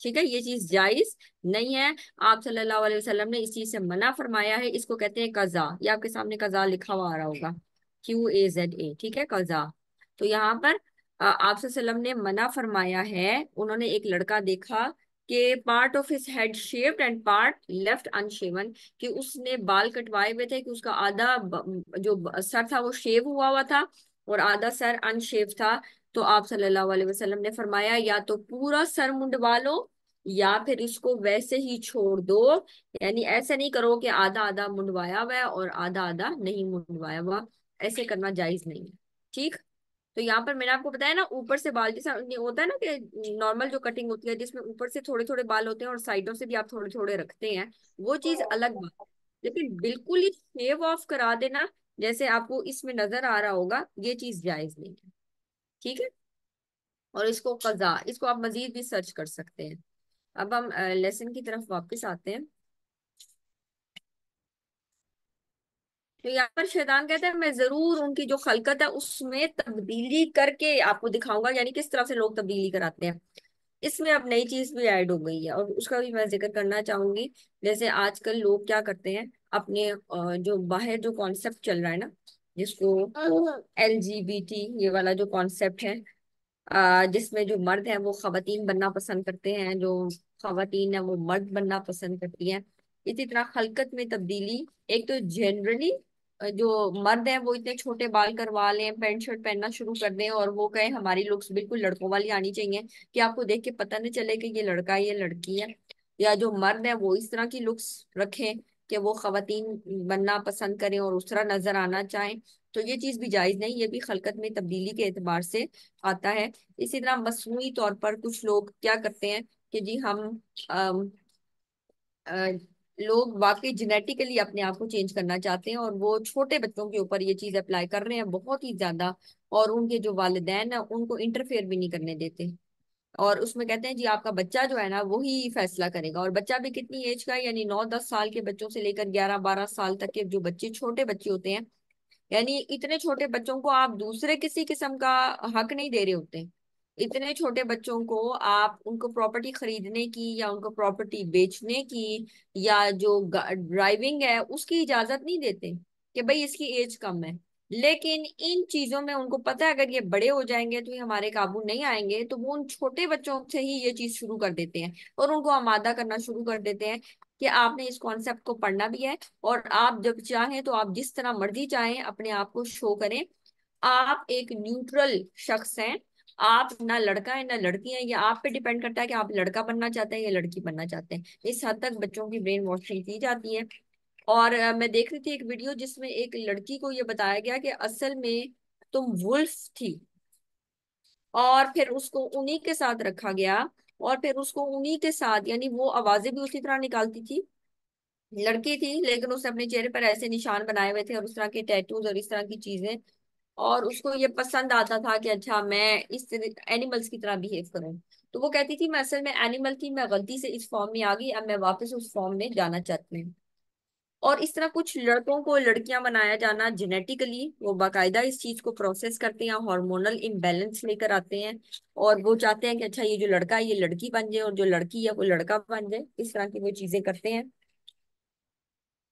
ٹھیک ہے، یہ چیز جائز نہیں ہے۔ آپ صلی اللہ علیہ وسلم نے اس چیز سے منع فرمایا ہے، اس کو کہتے ہیں قضا، یہ آپ کے سامنے قضا لکھا ہوا آ رہا ہوگا، QAZA، ٹھیک ہے، قضا۔ تو یہاں پر آپ صلی اللہ علیہ وسلم نے منع فرمایا ہے. انہوں نے ایک لڑکا دیکھا کہ part of his head shaped and part left unshaven, کہ اس نے بال کٹوائے ہوئے تھے، کہ اس کا آدھا جو سر تھا وہ شیو ہوا ہوا تھا اور آدھا سر ان شیو تھا. تو آپ صلی اللہ علیہ وسلم نے فرمایا یا تو پورا سر منڈوا لو یا پھر اس کو ویسے ہی چھوڑ دو. یعنی ایسے نہیں کرو کہ آدھا آدھا منڈوایا ہوا ہے اور آدھا آدھا نہیں منڈوایا ہوا، ایسے کرنا جائز نہیں ہے. ٹھیک. تو یہاں پر میں نے آپ کو بتایا نا، اوپر سے بال جیسا ہوتا ہے نا، کہ نارمل جو کٹنگ ہوتی ہے جس میں اوپر سے تھوڑے تھوڑے بال ہوتے ہیں اور سائڈوں سے بھی آپ تھوڑے تھوڑے رکھتے ہیں، وہ چیز الگ بات ہے. لیکن بالکل ہی شیو آف کرا دینا جیسے آپ کو اس میں نظر آ رہا ہوگا، یہ چیز جائز نہیں ہے. ٹھیک ہے. اور اس کو قضا، اس کو آپ مزید بھی سرچ کر سکتے ہیں. اب ہم لیسن کی طرف واپس آتے ہیں. تو یہاں پر شیطان کہتا ہے میں ضرور ان کی جو خلقت ہے اس میں تبدیلی کر کے آپ کو دکھاؤں گا. یعنی کس طرح سے لوگ تبدیلی کراتے ہیں. اس میں اب نئی چیز بھی ایڈ ہو گئی ہے اور اس کا بھی میں ذکر کرنا چاہوں گی. جیسے آج کل لوگ کیا کرتے ہیں، اپنے جو باہر جو کانسیپٹ چل رہا ہے نا، جس کو LGBT یہ والا جو کانسیپٹ ہے، جس میں جو مرد ہیں وہ خواتین بننا پسند کرتے ہیں، جو خواتین ہیں وہ مرد بننا پسند کرتی ہیں. اسی طرح خلقت میں تبدیلی، ایک تو جنرلی جو مرد ہیں وہ اتنے چھوٹے بال کروا لیں، پینٹ شرٹ پہننا شروع کر دیں اور وہ کہیں ہماری لکس بالکل لڑکوں والی آنی چاہیے، کہ آپ کو دیکھ کے پتہ نہیں چلے کہ یہ لڑکا ہے یہ لڑکی ہے. یا جو مرد ہے وہ اس طرح کی لکس رکھیں کہ وہ خواتین بننا پسند کریں اور اس طرح نظر آنا چاہیں. تو یہ چیز بھی جائز نہیں، یہ بھی خلقت میں تبدیلی کے اعتبار سے آتا ہے. اسی طرح مصنوعی طور پر کچھ لوگ کیا کرتے ہیں کہ جی ہم آ، لوگ واقعی جینیٹیکلی اپنے آپ کو چینج کرنا چاہتے ہیں اور وہ چھوٹے بچوں کے اوپر یہ چیز اپلائی کر رہے ہیں بہت ہی زیادہ، اور ان کے جو والدین ہیں ان کو انٹرفیئر بھی نہیں کرنے دیتے. اور اس میں کہتے ہیں جی آپ کا بچہ جو ہے نا وہی فیصلہ کرے گا. اور بچہ بھی کتنی ایج کا ہے، یعنی 9-10 سال کے بچوں سے لے کر 11-12 سال تک کے جو بچے چھوٹے بچے ہوتے ہیں، یعنی اتنے چھوٹے بچوں کو آپ دوسرے کسی قسم کا حق نہیں دے رہے ہوتے. اتنے چھوٹے بچوں کو آپ ان کو پراپرٹی خریدنے کی یا ان کو پراپرٹی بیچنے کی یا جو ڈرائیونگ ہے اس کی اجازت نہیں دیتے، کہ بھئی اس کی ایج کم ہے. لیکن ان چیزوں میں ان کو پتہ ہے اگر یہ بڑے ہو جائیں گے تو یہ ہمارے قابو نہیں آئیں گے، تو وہ ان چھوٹے بچوں سے ہی یہ چیز شروع کر دیتے ہیں اور ان کو آمادہ کرنا شروع کر دیتے ہیں کہ آپ نے اس کانسیپٹ کو پڑھنا بھی ہے اور آپ جب چاہیں تو آپ جس طرح مرضی چاہیں اپنے آپ کو شو کریں. آپ ایک نیوٹرل شخص ہیں، آپ نہ لڑکا ہے نہ لڑکی ہے. یہ آپ پہ ڈیپینڈ کرتا ہے کہ آپ لڑکا بننا چاہتے ہیں یا لڑکی بننا چاہتے ہیں. اس حد تک بچوں کی برین واشنگ کی جاتی ہے. اور میں دیکھ رہی تھی ایک ویڈیو جس میں ایک لڑکی کو یہ بتایا گیا کہ اصل میں تم ولف تھی، اور پھر اس کو انہی کے ساتھ رکھا گیا اور پھر اس کو انہی کے ساتھ، یعنی وہ آوازیں بھی اسی طرح نکالتی تھی، لڑکی تھی لیکن اس نے اپنے چہرے پر ایسے نشان بنائے ہوئے تھے اور اس طرح کے ٹیٹوز اور اس طرح کی چیزیں، اور اس کو یہ پسند آتا تھا کہ اچھا میں اس اینیملز کی طرح بہیو کروں. تو وہ کہتی تھی میں اصل میں اینیمل تھی، میں غلطی سے اس فارم میں آ گئی، اب میں واپس اس فارم میں جانا چاہتی ہوں. اور اس طرح کچھ لڑکوں کو لڑکیاں بنایا جانا جینیٹیکلی، وہ باقاعدہ اس چیز کو پروسیس کرتے ہیں، ہارمونل امبیلنس لے کر آتے ہیں اور وہ چاہتے ہیں کہ اچھا یہ جو لڑکا ہے یہ لڑکی بن جائے اور جو لڑکی ہے وہ لڑکا بن جائے. اس طرح کی وہ چیزیں کرتے ہیں.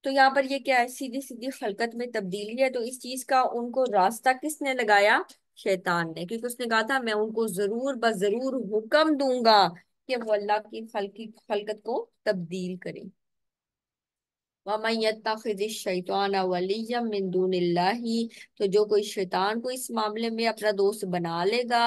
تو یہاں پر یہ کیا ہے، سیدھی سیدھی خلقت میں تبدیلی ہے. تو اس چیز کا ان کو راستہ کس نے لگایا؟ شیطان نے، کیونکہ اس نے کہا تھا میں ان کو ضرور بضرور حکم دوں گا کہ وہ اللہ کی خلقت کو تبدیل کریں. وَمَن يَتَّخِذِ الشَّيْطَانَ وَلِيًّا مِن دُونِ اللَّهِ، تو جو کوئی شیطان کو اس معاملے میں اپنا دوست بنا لے گا،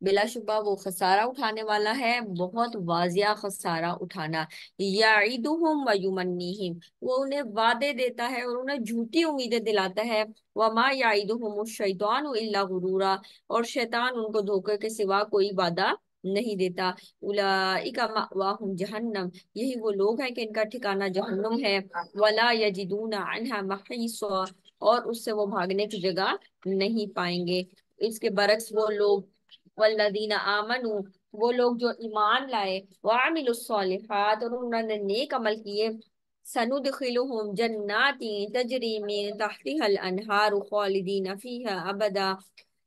بلا شبہ وہ خسارہ اٹھانے والا ہے، بہت واضح خسارہ اٹھانا. يَعِدُهُمْ وَيُمَنِّيهِمْ، وہ انہیں وعدے دیتا ہے اور انہیں جھوٹی امیدیں دلاتا ہے. وَمَا يَعِدُهُمُ الشَّيْطَانُ إِلَّا غُرُورًا، اور شیطان ان کو دھوکے کے سوا کوئی وعدہ نہیں دیتا. اولئک مأواہم جہنم، یہی وہ لوگ ہیں کہ ان کا ٹھکانہ جہنم ہے. ولا یجدون عنہا محیصا، اور اس سے وہ بھاگنے کی جگہ نہیں پائیں گے. اس کے برعکس وہ لوگ والذین آمنوا، وہ لوگ جو ایمان لائے، وعملوا الصالحات، اور انہوں نے نیک عمل کیے، سندخلہم جنات تجری من تحتها الانہار خالدین فیہا ابدا،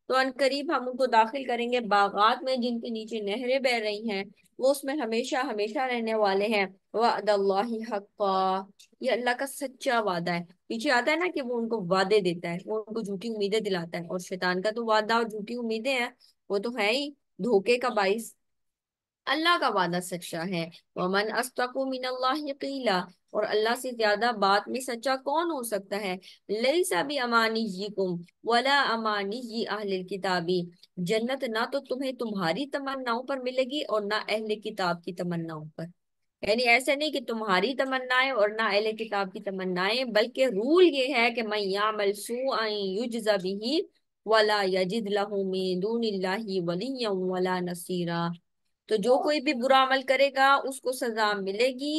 تو ان قریب ہم ان کو داخل کریں گے باغات میں جن کے نیچے نہریں بہ رہی ہیں، وہ اس میں ہمیشہ ہمیشہ رہنے والے ہیں۔ وعد اللہ حقا، یہ اللہ کا سچا وعدہ ہے۔ پیچھے آتا ہے نا کہ وہ ان کو وعدے دیتا ہے، وہ ان کو جھوٹی امیدیں دلاتا ہے، اور شیطان کا تو وعدہ اور جھوٹی امیدیں ہیں، وہ تو ہے ہی دھوکے کا باعث۔ اللہ کا وعدہ سچا ہے۔ ومن اصدق من اللہ قیلا، اور اللہ سے زیادہ بات میں سچا کون ہو سکتا ہے؟ لیس بامانیکم ولا امانی اہل الکتابی، جنت نہ تو تمہیں تمہاری تمناؤں پر ملے گی اور نہ اہل کتاب کی تمناؤں پر۔ یعنی ایسے نہیں کہ تمہاری تمنائیں اور نہ اہل کتاب کی تمنائیں، بلکہ رول یہ ہے کہ من یعمل سوءا یجز به ولا یجد له من دون اللہ ولیا ولا نصیرا، تو جو کوئی بھی برا عمل کرے گا اس کو سزا ملے گی،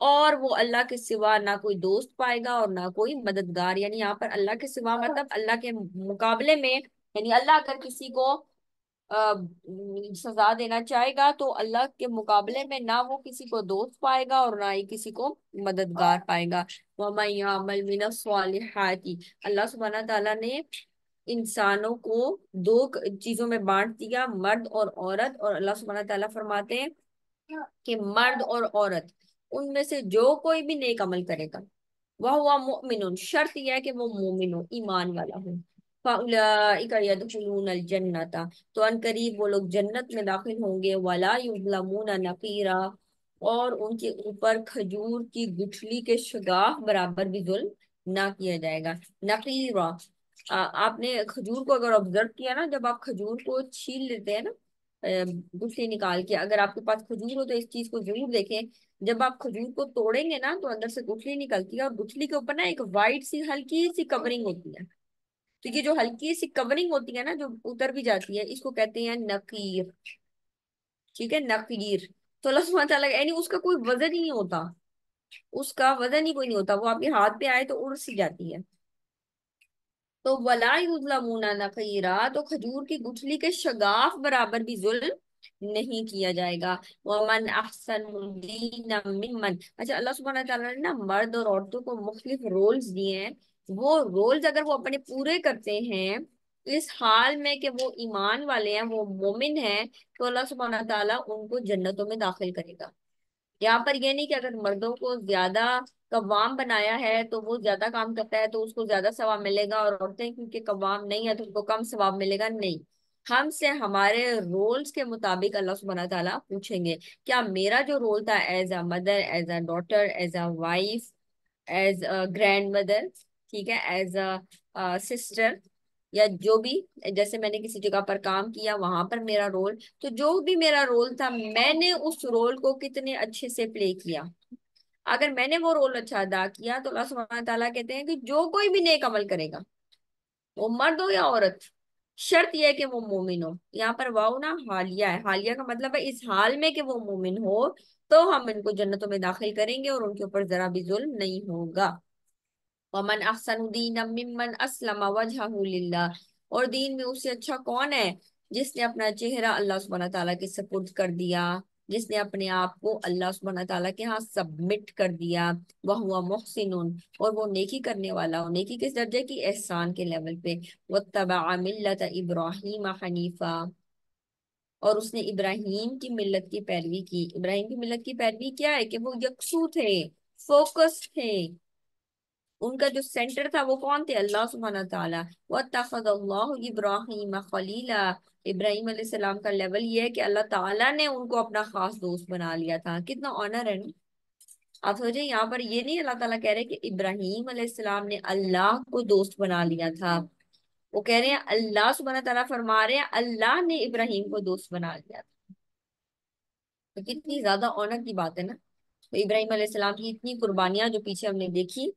اور وہ اللہ کے سوا نہ کوئی دوست پائے گا اور نہ کوئی مددگار۔ یعنی یہاں پر اللہ کے سوا مطلب اللہ کے مقابلے میں، یعنی اللہ اگر کسی کو سزا دینا چاہے گا تو اللہ کے مقابلے میں نہ وہ کسی کو دوست پائے گا اور نہ ہی کسی کو مددگار پائے گا۔ وَمَن يَعْمَلْ مِنَ الصَّالِحَاتِ، اللہ سبحانہ تعالیٰ نے انسانوں کو دو چیزوں میں بانٹ دیا، مرد اور عورت، اور اللہ سبحانہ تعالیٰ فرماتے ہیں کہ مرد اور عورت ان میں سے جو کوئی بھی نیک عمل کرے گا، وہ ہوا مؤمن، شرط یہ ہے کہ وہ مومن ہو، ایمان والا ہو، فَأُولَٰئِكَ يَدْخُلُونَ الْجَنَّةَ، تو ان قریب وہ لوگ جنت میں داخل ہوں گے، وَلَا يُظْلَمُونَ نَقِيرًا، اور ان کے اوپر کھجور کی گٹھلی کے شگاف برابر بھی ظلم نہ کیا جائے گا۔ نقیرہ، آپ نے کھجور کو اگر آبزرو کیا نا، جب آپ کھجور کو چھیل لیتے ہیں نا گٹھلی نکال کے، اگر آپ کے پاس کھجور ہو تو اس چیز کو ضرور دیکھیں، جب آپ کھجور کو توڑیں گے نا تو اندر سے گٹھلی نکلتی ہے، اور گٹھلی کے اوپر نا ایک وائٹ سی ہلکی سی کورنگ ہوتی ہے، تو یہ جو ہلکی سی کورنگ ہوتی ہے نا جو اتر بھی جاتی ہے، اس کو کہتے ہیں نقیر۔ ٹھیک ہے، نقیر۔ تو اللہ سبحانہ تعالیٰ یعنی اس کا کوئی وزن ہی نہیں ہوتا، اس کا وزن ہی کوئی نہیں ہوتا، وہ آپ کے ہاتھ پہ آئے تو اڑ سی جاتی ہے۔ تو ولا یظلمون نقیرا، تو کھجور کی گٹھلی کے شگاف برابر بھی ظلم نہیں کیا جائے گا۔ ومن احسن دینا ممن، اچھا اللہ سبحانہ تعالیٰ نے نا مرد اور عورتوں کو مختلف رولز دیے ہیں، وہ رولز اگر وہ اپنے پورے کرتے ہیں اس حال میں کہ وہ ایمان والے ہیں، وہ مومن ہیں، تو اللہ سبحانہ تعالیٰ ان کو جنتوں میں داخل کرے گا۔ یہاں پر یہ نہیں کہ اگر مردوں کو زیادہ قوام بنایا ہے تو وہ زیادہ کام کرتا ہے تو اس کو زیادہ ثواب ملے گا، اور عورتیں کیونکہ قوام نہیں ہے تو ان کو کم ثواب ملے گا، نہیں۔ ہم سے ہمارے رولز کے مطابق اللہ سبحانہ تعالیٰ پوچھیں گے، کیا میرا جو رول تھا as a mother, as a daughter, as a wife, as a grand mother, ٹھیک ہے، ایز اے سسٹر، یا جو بھی، جیسے میں نے کسی جگہ پر کام کیا وہاں پر میرا رول، تو جو بھی میرا رول تھا میں نے اس رول کو کتنے اچھے سے پلے کیا، اگر میں نے وہ رول اچھا ادا کیا تو اللہ سبحانہ تعالیٰ کہتے ہیں کہ جو کوئی بھی نیک عمل کرے گا، وہ مرد ہو یا عورت، شرط یہ ہے کہ وہ مومن ہو۔ یہاں پر واؤ نا حالیہ ہے، حالیہ کا مطلب ہے اس حال میں کہ وہ مومن ہو تو ہم ان کو جنتوں میں داخل کریں گے اور ان کے اوپر ذرا بھی ظلم نہیں ہوگا۔ ومن احسن دینا ممن اسلم وجہہ للہ، اور دین میں اس سے اچھا کون ہے جس نے اپنا چہرہ اللہ سبحانہ تعالیٰ کے سپرد کر دیا، جس نے اپنے آپ کو اللہ سبحانہ تعالیٰ کے ہاں سبمٹ کر دیا۔ وہ محسن، اور وہ نیکی کرنے والا ہو، نیکی کس درجے کی؟ احسان کے لیول پہ۔ واتبع ملت ابراہیم حنیفہ، اور اس نے ابراہیم کی ملت کی پیروی کی۔ ابراہیم کی ملت کی پیروی کیا ہے کہ وہ یکسو تھے، فوکس تھے، ان کا جو سینٹر تھا وہ کون تھے؟ اللہ سبحانہ تعالیٰ۔ وَاتَّخَذَ اللَّهُ إِبْرَاهِيمَ خَلِيلًا، ابراہیم علیہ السلام کا لیول یہ ہے کہ اللہ تعالیٰ نے ان کو اپنا خاص دوست بنا لیا تھا۔ کتنا آنر ہے نا۔ آپ سوچیں یہاں پر یہ نہیں اللہ تعالیٰ کہہ رہے کہ ابراہیم علیہ السلام نے اللہ کو دوست بنا لیا تھا، وہ کہہ رہے ہیں اللہ سبحانہ تعالیٰ فرما رہے ہیں اللہ نے ابراہیم کو دوست بنا لیا تھا، تو کتنی زیادہ آنر کی بات ہے نا۔ تو ابراہیم علیہ السلام کی اتنی قربانیاں جو پیچھے ہم نے دیکھی،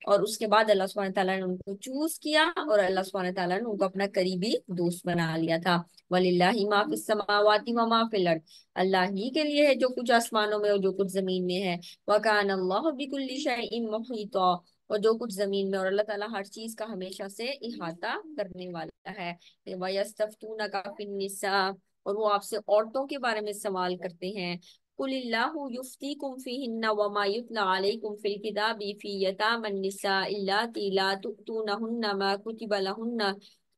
اور اس کے بعد اللہ سبحانہ تعالیٰ نے ان کو چوز کیا اور اللہ سبحانہ تعالیٰ نے ان کو اپنا قریبی دوست بنا لیا تھا۔ وَلِلَّهِ مَا فِي السَّمَاوَاتِ وَمَا فِي الْأَرْضِ، اللہ ہی کے لیے ہے جو کچھ آسمانوں میں اور جو کچھ زمین میں ہے۔ وَكَانَ اللَّهُ بِكُلِّ شَيْءٍ مُحِيطًا، اور جو کچھ زمین میں، اور اللہ تعالیٰ ہر چیز کا ہمیشہ سے احاطہ کرنے والا ہے۔ وَيَسْتَفْتُونَكَ فِي النِّسَاءِ، اور وہ آپ سے عورتوں کے بارے میں سوال کرتے ہیں۔ قل اللہ یفتیکم فیہن وما یتلی علیکم فی الکتاب فی یتامی النساء اللاتی لا تؤتونہن ما کتب لہن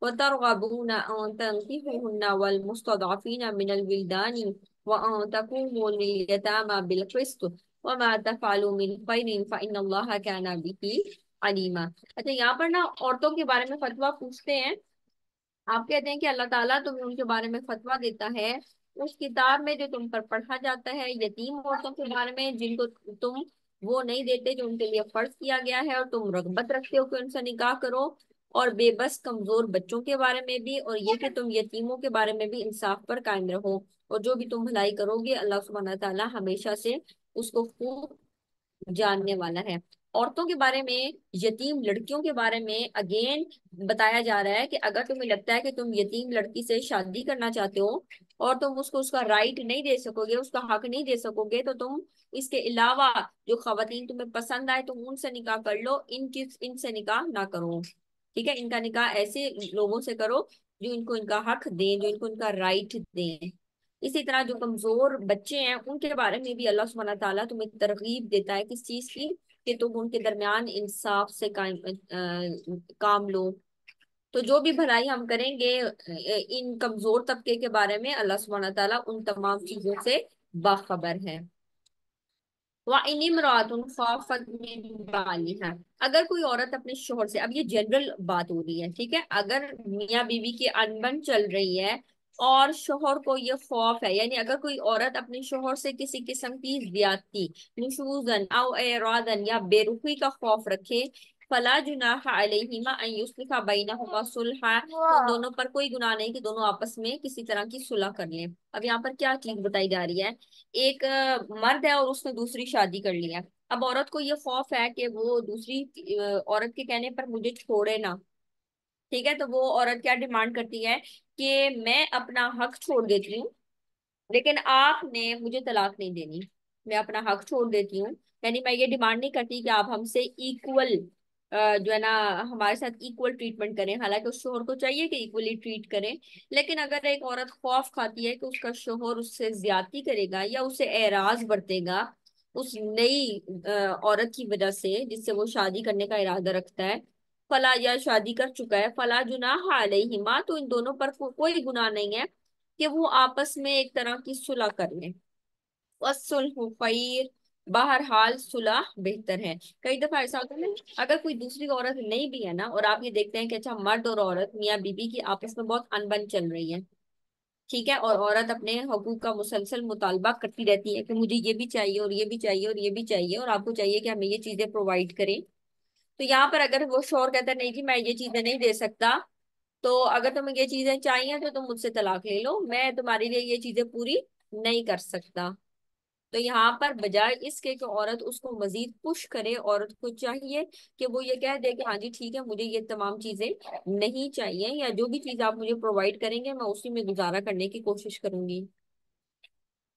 وترغبون أن تنكحوهن والمستضعفين من الولدان وأن تقوموا لليتامى بالقسط وما تفعلوا من خير فإن الله كان به عليما۔ اچھا یہاں پر نا عورتوں کے بارے میں فتویٰ پوچھتے ہیں، آپ کہتے ہیں کہ اللہ تعالیٰ تمہیں ان کے بارے میں فتویٰ دیتا ہے اس کتاب میں جو تم پر پڑھا جاتا ہے یتیم عورتوں کے بارے میں جن کو تم وہ نہیں دیتے جو ان کے لیے فرض کیا گیا ہے، اور تم رغبت رکھتے ہو کہ ان سے نکاح کرو، اور بے بس کمزور بچوں کے بارے میں بھی، اور یہ کہ تم یتیموں کے بارے میں بھی انصاف پر قائم رہو، اور جو بھی تم بھلائی کرو گے اللہ سبحانہ تعالیٰ ہمیشہ سے اس کو خوب جاننے والا ہے۔ عورتوں کے بارے میں، یتیم لڑکیوں کے بارے میں اگین بتایا جا رہا ہے کہ اگر تمہیں لگتا ہے کہ تم یتیم لڑکی سے شادی کرنا چاہتے ہو اور تم اس کو اس کا رائٹ نہیں دے سکو گے، اس کا حق نہیں دے سکو گے، تو تم اس کے علاوہ جو خواتین تمہیں پسند آئے تم ان سے نکاح کر لو، ان سے نکاح نہ کرو، ٹھیک ہے؟ ان کا نکاح ایسے لوگوں سے کرو جو ان کو ان کا حق دیں، جو ان کو ان کا رائٹ دیں۔ اسی طرح جو کمزور بچے ہیں ان کے بارے میں بھی اللہ سبحانہ تعالیٰ تمہیں ترغیب دیتا ہے کس چیز کی، کہ تم ان کے درمیان انصاف سے کام لو۔ تو جو بھی بھلائی ہم کریں گے ان کمزور طبقے کے بارے میں اللہ سبحانہ تعالیٰ ان تمام چیزوں سے باخبر ہے۔ وَإِنِ امْرَأَةٌ خَافَتْ مِن بَعْلِهَا، اگر کوئی عورت اپنے شوہر سے، اب یہ جنرل بات ہو رہی ہے، ٹھیک ہے، اگر میاں بیوی کی انبن چل رہی ہے اور شوہر کو یہ خوف ہے، یعنی اگر کوئی عورت اپنے شوہر سے کسی قسم کی زیادتی، نشوزن او اعراضن یا بے رخی کا خوف رکھے، فلا جناح علیہما ان یصلحا بینہما صلحا، ان دونوں پر کوئی گناہ نہیں کہ دونوں آپس میں کسی طرح کی صلح کر لیں۔ اب یہاں پر کیا چیز بتائی جا رہی ہے؟ ایک مرد ہے اور اس نے دوسری شادی کر لی ہے، اب عورت کو یہ خوف ہے کہ وہ دوسری عورت کے کہنے پر مجھے چھوڑے نہ، ٹھیک ہے؟ تو وہ عورت کیا ڈیمانڈ کرتی ہے کہ میں اپنا حق چھوڑ دیتی ہوں لیکن آپ نے مجھے طلاق نہیں دینی، میں اپنا حق چھوڑ دیتی ہوں، یعنی میں یہ ڈیمانڈ نہیں کرتی کہ آپ ہم سے ایکول جو ہے نا ہمارے ساتھ ایکول ٹریٹمنٹ کریں، حالانکہ اس شوہر کو چاہیے کہ ایکولی ٹریٹ کریں، لیکن اگر ایک عورت خوف کھاتی ہے کہ اس کا شوہر اس سے زیادتی کرے گا یا اسے اعراض برتے گا اس نئی عورت کی وجہ سے جس سے وہ شادی کرنے کا ارادہ رکھتا ہے، فلا یا شادی کر چکا ہے، فلا جناح علیہما، تو ان دونوں پر کوئی گناہ نہیں ہے کہ وہ آپس میں ایک طرح کی صلح کر لیں۔ والصلح خیر، بہرحال صلح بہتر ہے۔ کئی دفعہ ایسا ہوتا ہے نا، اگر کوئی دوسری عورت نہیں بھی ہے نا اور آپ یہ دیکھتے ہیں کہ اچھا مرد اور عورت میاں بیوی کی آپس میں بہت انبن چل رہی ہے، ٹھیک ہے، اور عورت اپنے حقوق کا مسلسل مطالبہ کرتی رہتی ہے کہ مجھے یہ بھی چاہیے اور یہ بھی چاہیے اور یہ بھی چاہیے اور آپ کو چاہیے کہ ہمیں یہ چیزیں پرووائڈ کریں، تو یہاں پر اگر وہ شوہر کہتا ہے نہیں جی میں یہ چیزیں نہیں دے سکتا، تو اگر تمہیں یہ چیزیں چاہیے تو تم مجھ سے طلاق لے لو، میں تمہارے لیے یہ چیزیں پوری نہیں کر سکتا۔ تو یہاں پر بجائے اس کے کہ عورت اس کو مزید پش کرے، عورت کو چاہیے کہ وہ یہ کہہ دے کہ ہاں جی ٹھیک ہے مجھے یہ تمام چیزیں نہیں چاہیے، یا جو بھی چیز آپ مجھے پرووائڈ کریں گے میں اسی میں گزارا کرنے کی کوشش کروں گی۔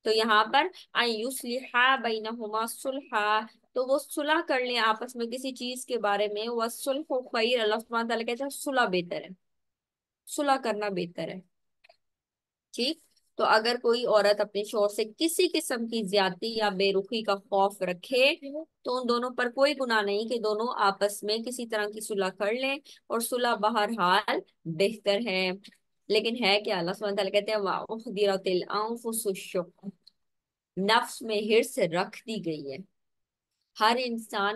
تو یہاں پر ان یصلحا بینہما صلحا، تو وہ صلح کر لیں آپس میں کسی چیز کے بارے میں، والصلح خیر، اللہ سبحانہ تعالیٰ کہتا ہے صلح بہتر ہے، صلح کرنا بہتر ہے، ٹھیک؟ تو اگر کوئی عورت اپنے شوہر سے کسی قسم کی زیادتی یا بے رخی کا خوف رکھے تو ان دونوں پر کوئی گناہ نہیں کہ دونوں آپس میں کسی طرح کی صلح کر لیں، اور صلح بہرحال بہتر ہے۔ لیکن ہے کہ اللہ سبحانہ تعالیٰ کہتے ہیں وَأُحْضِرَتِ الْأَنفُسُ الشُّحَّ، نفس میں حرص رکھ دی گئی ہے، ہر انسان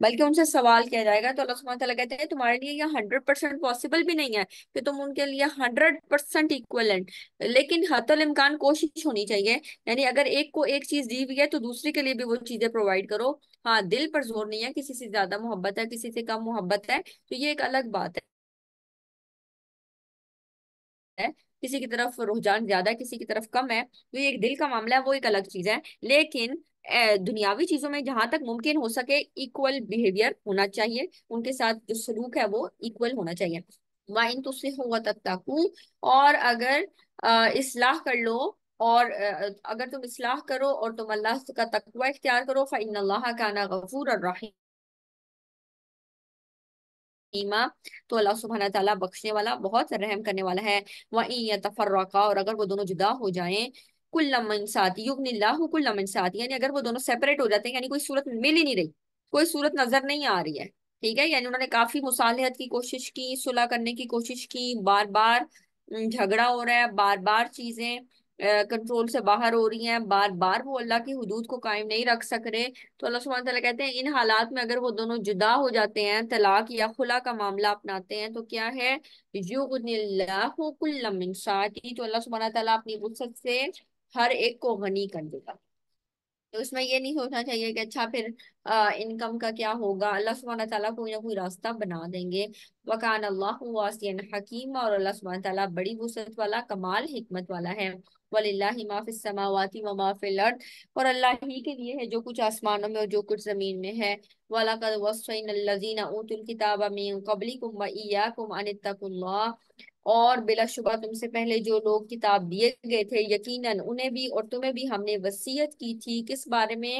بلکہ ان سے سوال کیا جائے گا تو اللہ سبحانہ تعالیٰ کہتے ہیں تمہارے لیے یہ 100% پاسبل بھی نہیں ہے کہ تم ان کے لیے 100% ایکولنٹ، لیکن حتی الامکان کوشش ہونی چاہیے، یعنی اگر ایک کو ایک چیز دی ہوئی ہے تو دوسرے کے لیے بھی وہ چیزیں پرووائڈ کرو۔ ہاں دل پر زور نہیں ہے، کسی سے زیادہ محبت ہے کسی سے کم محبت ہے تو یہ ایک الگ بات ہے، کسی کی طرف رجحان زیادہ ہے کسی کی طرف کم ہے تو یہ ایک دل کا معاملہ ہے، وہ ایک الگ چیز ہے۔ لیکن دنیاوی چیزوں میں جہاں تک ممکن ہو سکے ایکول بیہیویئر ہونا چاہیے، ان کے ساتھ جو سلوک ہے وہ ایکول ہونا چاہیے۔ وَإِن تُصْلِحُوا وَتَتَّقُوا، اور اگر اصلاح کر لو، اور اگر تم اصلاح کرو اور تم اللہ کا تقوی اختیار کرو فَإِنَّ اللَّهَ كَانَ غَفُورًا رَحِيمًا، ایما تو اللہ سبحانہ تعالیٰ بخشنے والا بہت رحم کرنے والا ہے۔ وَإِن يَتَفَرَّقَا، اور اگر وہ دونوں جدا ہو جائیں، كُلًّا مِن سَعَتِهِ يُغْنِ اللَّهُ كُلًّا مِن سَعَتِهِ، یعنی اگر وہ دونوں سیپریٹ ہو جاتے ہیں، یعنی کوئی صورت مل ہی نہیں رہی، کوئی صورت نظر نہیں آ رہی ہے، ٹھیک ہے، یعنی انہوں نے کافی مصالحت کی کوشش کی، صلح کرنے کی کوشش کی، بار بار جھگڑا ہو رہا ہے، بار بار چیزیں کنٹرول سے باہر ہو رہی ہیں، بار بار وہ اللہ کی حدود کو قائم نہیں رکھ سک رہے، تو اللہ سبحانہ تعالیٰ کہتے ہیں ان حالات میں اگر وہ دونوں جدا ہو جاتے ہیں، طلاق یا خلا کا معاملہ اپناتے ہیں، تو کیا ہے، یغنی اللہ کل من سعتی، تو اللہ سبحانہ تعالیٰ اپنی وسعت سے ہر ایک کو غنی کر دے گا۔ تو اس میں یہ نہیں ہونا چاہیے کہ اچھا پھر انکم کا کیا ہوگا، اللہ سبحانہ تعالیٰ کوئی نہ کوئی راستہ بنا دیں گے۔ وکان اللہ واسعا حکیم، اور اللہ سبحانہ تعالیٰ بڑی وسعت والا کمال حکمت والا ہے۔ وللہ ما فی السماوات وما فی الارض، اور اللہ ہی کے لیے ہے جو کچھ آسمانوں میں اور جو کچھ زمین میں ہے۔ وَلَقَدْ وَصَّيْنَا الَّذِينَ أُوتُوا الْكِتَابَ مِن قَبْلِكُمْ وَإِيَّاكُمْ أَنِ اتَّقُوا اللَّهَ، اور بلا شبہ تم سے پہلے جو لوگ کتاب دیے گئے تھے یقیناً انہیں بھی اور تمہیں بھی ہم نے وصیت کی تھی کس بارے میں،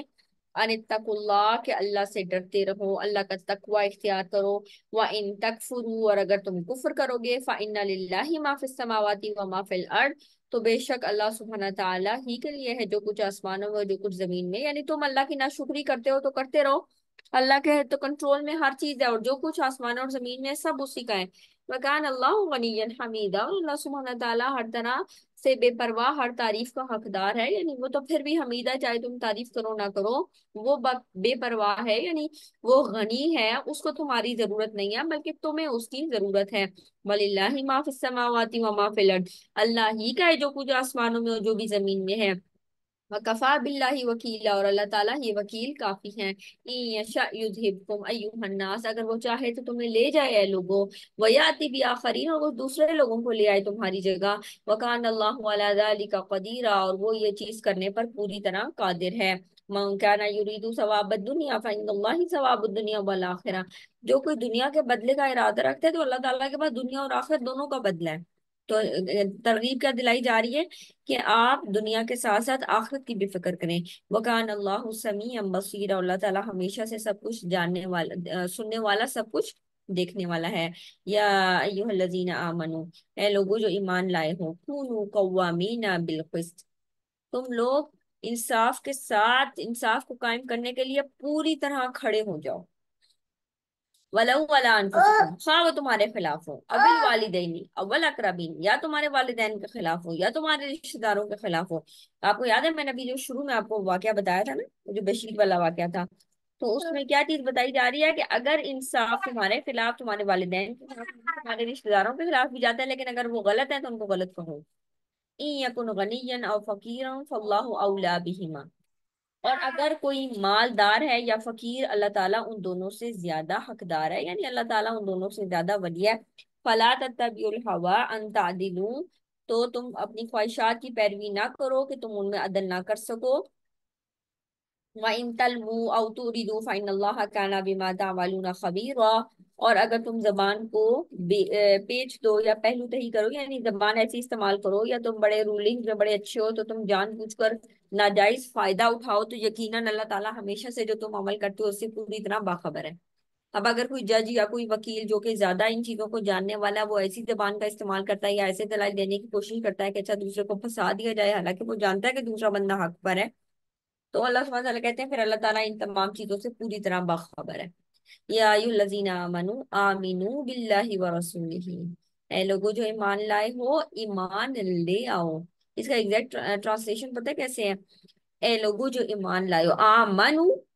ان اتقوا اللہ، کہ اللہ سے ڈرتے رہو، اللہ کا تقوی اختیار کرو۔ وَإِن تَكْفُرُوا، اور اگر تم کفر کرو گے، فَإِنَّ لِلَّهِ مَا فِي السَّمَاوَاتِ وَمَا فِي الْأَرْضِ، تو بے شک اللہ سبحانہ تعالیٰ ہی کے لیے ہے جو کچھ آسمانوں میں اور جو کچھ زمین میں، یعنی تم اللہ کی ناشکری کرتے ہو تو کرتے رہو، اللہ کے تو کنٹرول میں ہر چیز ہے، اور جو کچھ آسمانوں اور زمین میں ہے سب اسی کا ہے۔ وَكَانَ اللَّهُ غَنِيًّا حَمِيدًا، اور اللہ سبحانہ تعالیٰ ہر طرح سے بے پرواہ، ہر تعریف کا حقدار ہے، یعنی وہ تو پھر بھی حمید ہے، چاہے تم تعریف کرو نہ کرو، وہ بے پرواہ ہے، یعنی وہ غنی ہے، اس کو تمہاری ضرورت نہیں ہے بلکہ تمہیں اس کی ضرورت ہے۔ وَلِلَّهِ مَا فِي السَّمَاوَاتِ وَمَا فِي الْأَرْضِ، اللہ ہی کا ہے جو کچھ آسمانوں میں اور جو بھی زمین میں ہے۔ وَكَفَى بِاللَّهِ وَكِيلًا، اور اللہ تعالیٰ ہی وکیل کافی ہیں۔ إِن يَشَأْ يُذْهِبْكُمْ أَيُّهَا النَّاسُ، اگر وہ چاہے تو تمہیں لے جائے اے لوگوں، وَيَأْتِ بِآخَرِينَ، اور وہ دوسرے لوگوں کو لے آئے تمہاری جگہ۔ وَكَانَ اللَّهُ عَلَى ذَلِكَ قَدِيرًا، اور وہ یہ چیز کرنے پر پوری طرح قادر ہے۔ مَن كَانَ يُرِيدُ ثَوَابَ الدُّنْيَا فَإِنَّ اللَّهَ ثَوَابُ الدُّنْيَا وَالْآخِرَةِ، جو کوئی دنیا کے بدلے کا ارادہ رکھتا ہے تو اللہ تعالیٰ کے پاس دنیا اور آخرت دونوں کا بدلہ ہے۔ تو ترغیب کیا دلائی جا رہی ہے کہ آپ دنیا کے ساتھ ساتھ آخرت کی بھی فکر کریں۔ وَكَانَ اللَّهُ سَمِيعًا بَصِيرًا، اللہ تعالیٰ ہمیشہ سے سب کچھ جاننے والا، سننے والا، سب کچھ دیکھنے والا ہے۔ یا ایھا الذین آمنو، اے لوگو جو ایمان لائے ہو، کونوا قوامین بالقسط، تم لوگ انصاف کے ساتھ انصاف کو قائم کرنے کے لیے پوری طرح کھڑے ہو جاؤ۔ ولو علی انفسکم، خواہ وہ تمہارے خلاف ہو، ابل والدین اول اقربین، یا تمہارے والدین کے خلاف ہو یا تمہارے رشتہ داروں کے خلاف ہو۔ آپ کو یاد ہے میں نے ابھی جو شروع میں آپ کو واقعہ بتایا تھا نا، وہ جو بشیر والا واقعہ تھا، تو اس میں کیا چیز بتائی جا رہی ہے کہ اگر انصاف تمہارے خلاف، تمہارے والدین کے خلاف، تمہارے رشتہ داروں کے خلاف بھی جاتا ہے، لیکن اگر وہ غلط ہے تو ان کو غلط کہو۔ ان یکن غنیا او فقیرا فاللہ اولی بہما، اور اگر کوئی مالدار ہے یا فقیر، اللہ تعالیٰ ان دونوں سے زیادہ حقدار ہے، یعنی اللہ تعالیٰ ان دونوں سے زیادہ ولی ہے۔ فَلَا تَتَّبِعُوا الْهَوَىٰ أَن تَعْدِلُوا، تو تم اپنی خواہشات کی پیروی نہ کرو کہ تم ان میں عدل نہ کر سکو۔ وَإِن تَلْوُوا أَوْ تُعْرِضُوا فَإِنَّ اللَّهَ كَانَ بِمَا تَعْمَلُونَ خَبِيرًا، اور اگر تم زبان کو پیچ دو یا پہلو تہی کرو، یعنی زبان ایسی استعمال کرو، یا تم بڑے رولنگ میں بڑے اچھے ہو تو تم جان بوجھ کر ناجائز فائدہ اٹھاؤ، تو یقیناً اللہ تعالیٰ ہمیشہ سے جو تم عمل کرتے ہو اس سے پوری طرح باخبر ہے۔ اب اگر کوئی جج یا کوئی وکیل جو کہ زیادہ ان چیزوں کو جاننے والا ہے، وہ ایسی زبان کا استعمال کرتا ہے یا ایسے دلائل دینے کی کوشش کرتا ہے کہ اچھا دوسرے کو پھنسا دیا جائے، حالانکہ وہ جانتا ہے کہ دوسرا بندہ حق پر ہے، تو اللہ سبحانہ وتعالیٰ کہتے ہیں پھر اللہ تعالیٰ ان تمام چیزوں سے پوری طرح باخبر ہے۔ یا ایھا الذین آمنوا آمنوا باللہ ورسولہ، اے لوگوں جو ایمان لائے ہو ایمان لے آؤ۔ اس کا ایگزیکٹ ٹرانسلیشن پتہ ہے کیسے ہے؟ اے لوگوں جو ایمان لائے ہو، آمنو